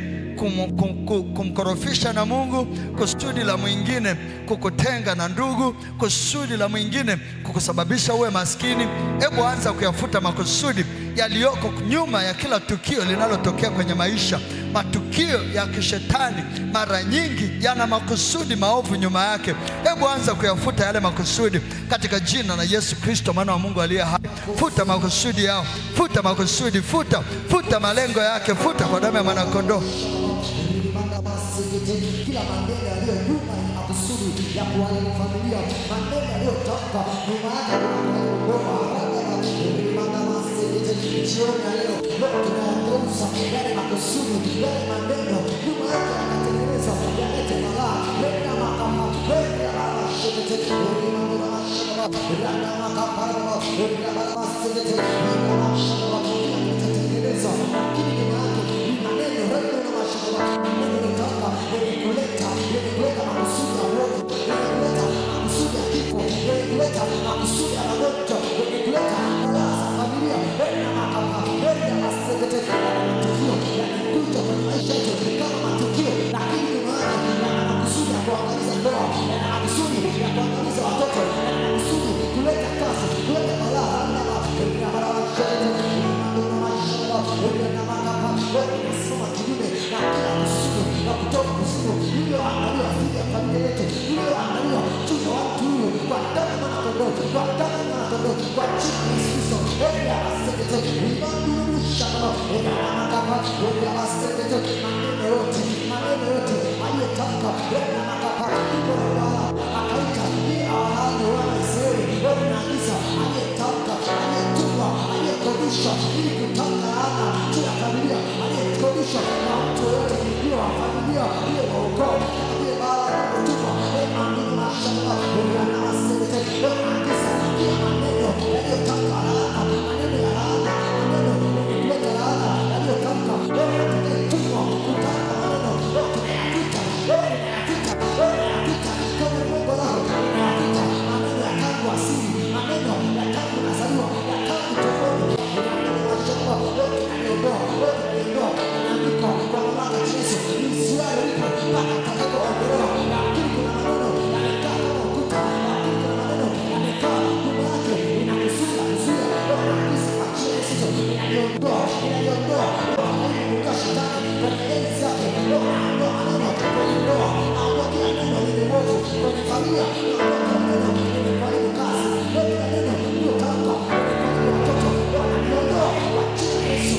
Speaker 1: kumkorofisha na Mungu, kusudi la mwingine kukutenga na ndugu, kusudi la mwingine kukusababisha uwe maskini. Hebu anza kuyafuta makusudi yaliyoko nyuma ya kila tukio linalotokea kwenye maisha. Matukio ya kishetani mara nyingi yana makusudi maovu nyuma yake. Hebu anza kuyafuta yale makusudi katika jina la Yesu Kristo, mwana wa Mungu aliye hai. Futa makusudi yao, futa makusudi, futa malengo yake, futa kwa damu ya mwana kondoo.
Speaker 2: Kila maneno yaliyo nyuma ya makusudi ya kuharibu familia, maneno yaliyotamka nyuma yake jioni ya leo tunayageuza yale makusudi, yale maneno nyuma yake yanatengeneza yalete balaa. Wenda makapa wenda shekete wenda mashamba wenda makapa wenda masekete wenda mashamba yanatengeneza, lakini nyuma yake ni maneno wenda mashamba yanayotamka yenye kuleta makusudi ya uovu, yenye kuleta makusudi ya kifo, yenye kuleta makusudi ya magonjwa, yenye kuleta balaa za familia. Wenda makapa wenda masekete matukio yanakuja kwenye maisha yetu kama matukio, lakini nyuma yake yana makusudi ya kuangamiza ndoa, yana makusudi ya kuangamiza maneno yote aliyetamka akaita ni awalaani wana Israeli naagiza aliyetamka aliyetumwa aliyekodishwa ili kutamka laana juu ya familia aliyekodishwa na mtu yoyote hiyo wa familia hiyo wa ukoo kama vile baada ya kutumwa amini mashamba na asante naagiza kila maneno yaliyotamka laana maneno ya laana maneno kuleta laana yaliyotamka aliyetumwa kutamka maneno tunayapita kwenye Mungu lao tunayapita maneno ya tangu asili maneno ya tangu nazaliwa ya tangu tokoni kwa mamlaka Yesu Israeli lipo mpaka atakapoondolewa, lakini kuna maneno yamekaa kama ukuta, lakini kuna maneno yamekaa nyuma yake inakuzuia kwa Yesu inaliondoa kwa shetani kwenye enzi yake, naondoa maneno kwenye ndoa, naondoa kila neno lenye moto kwenye familia, naondoa neno lenye kuharibu kazi, kila neno lililotamka kwenye watoto, naondoa kwa Yesu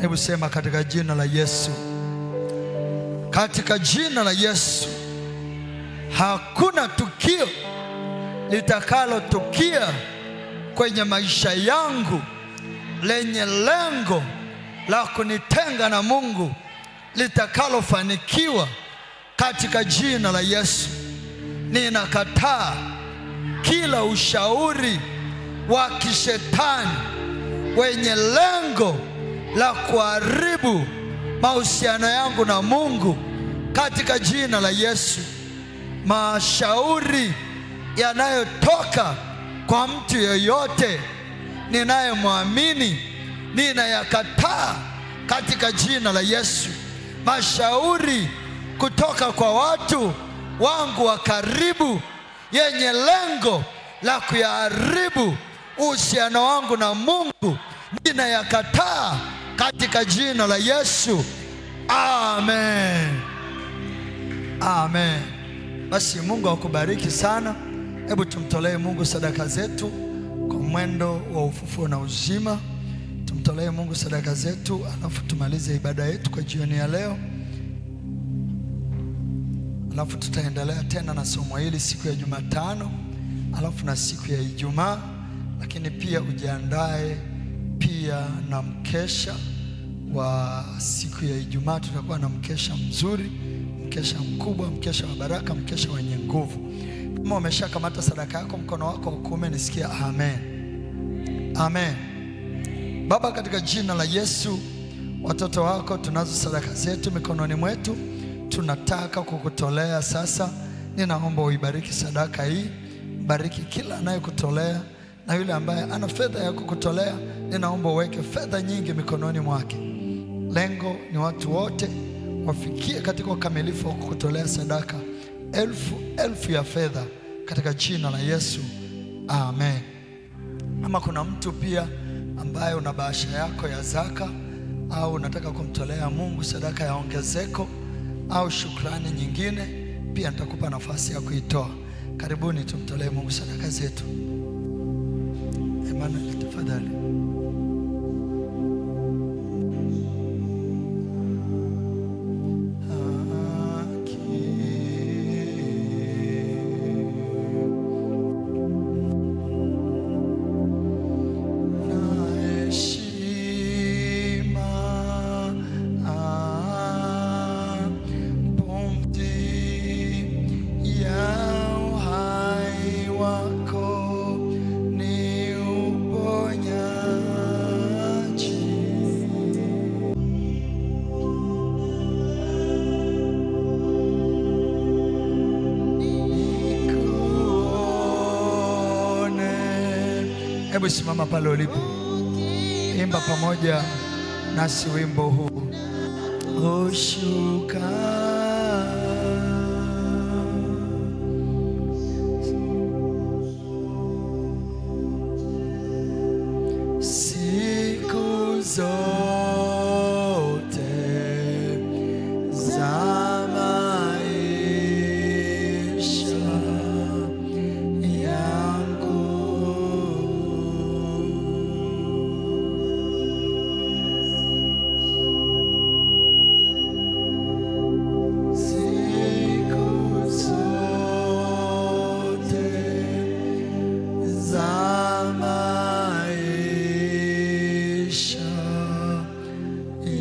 Speaker 1: Hebu sema katika jina la Yesu. Katika jina la Yesu. Hakuna tukio litakalotukia kwenye maisha yangu lenye lengo la kunitenga na Mungu litakalofanikiwa katika jina la Yesu. Ninakataa kila ushauri wa kishetani wenye lengo la kuharibu mahusiano yangu na Mungu katika jina la Yesu. Mashauri yanayotoka kwa mtu yeyote ninayemwamini ninayakataa katika jina la Yesu. Mashauri kutoka kwa watu wangu wa karibu yenye lengo la kuyaharibu uhusiano wangu na Mungu ninayakataa katika jina la Yesu. Amen. Amen. Basi Mungu akubariki sana. Hebu tumtolee Mungu sadaka zetu kwa mwendo wa ufufuo na uzima. Tumtolee Mungu sadaka zetu, alafu tumalize ibada yetu kwa jioni ya leo. Alafu tutaendelea tena na somo hili siku ya Jumatano, alafu na siku ya Ijumaa. Lakini pia ujiandae pia na mkesha wa siku ya Ijumaa. Tutakuwa na mkesha mzuri, mkesha mkubwa, mkesha wa baraka, mkesha wenye nguvu. Kama umeshakamata sadaka yako mkono wako wa kuume, nisikia amen. Amen. Baba, katika jina la Yesu, watoto wako tunazo sadaka zetu mikononi mwetu, tunataka kukutolea sasa. Ninaomba uibariki sadaka hii, bariki kila anayekutolea, na yule ambaye ana fedha ya kukutolea, ninaomba uweke fedha nyingi mikononi mwake. Lengo ni watu wote wafikie katika ukamilifu wa kukutolea sadaka elfu ya fedha katika jina la Yesu. Amen. Ama kuna mtu pia ambaye una bahasha yako ya zaka, au unataka kumtolea Mungu sadaka ya ongezeko au shukrani nyingine, pia nitakupa nafasi ya kuitoa. Karibuni tumtolee Mungu sadaka zetu. Emmanuel, tafadhali.
Speaker 2: Heshima
Speaker 1: Hebu simama pale ulipo, imba pamoja nasi wimbo huu. Ushuka siku zote za maisha yangu, siku zote za maisha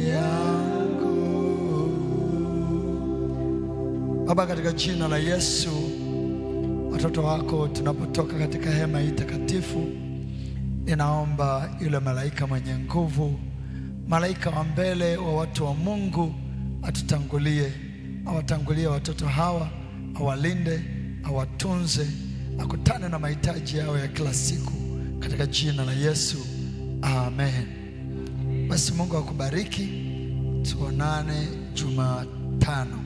Speaker 1: yangu. Baba, katika jina la Yesu, watoto wako tunapotoka katika hema hii takatifu, ninaomba yule malaika mwenye nguvu, malaika wa mbele wa watu wa Mungu, atutangulie, awatangulie watoto hawa, awalinde, awatunze, akutane na mahitaji yao ya kila siku, katika jina la Yesu, amen. Basi Mungu akubariki, tuonane Jumatano.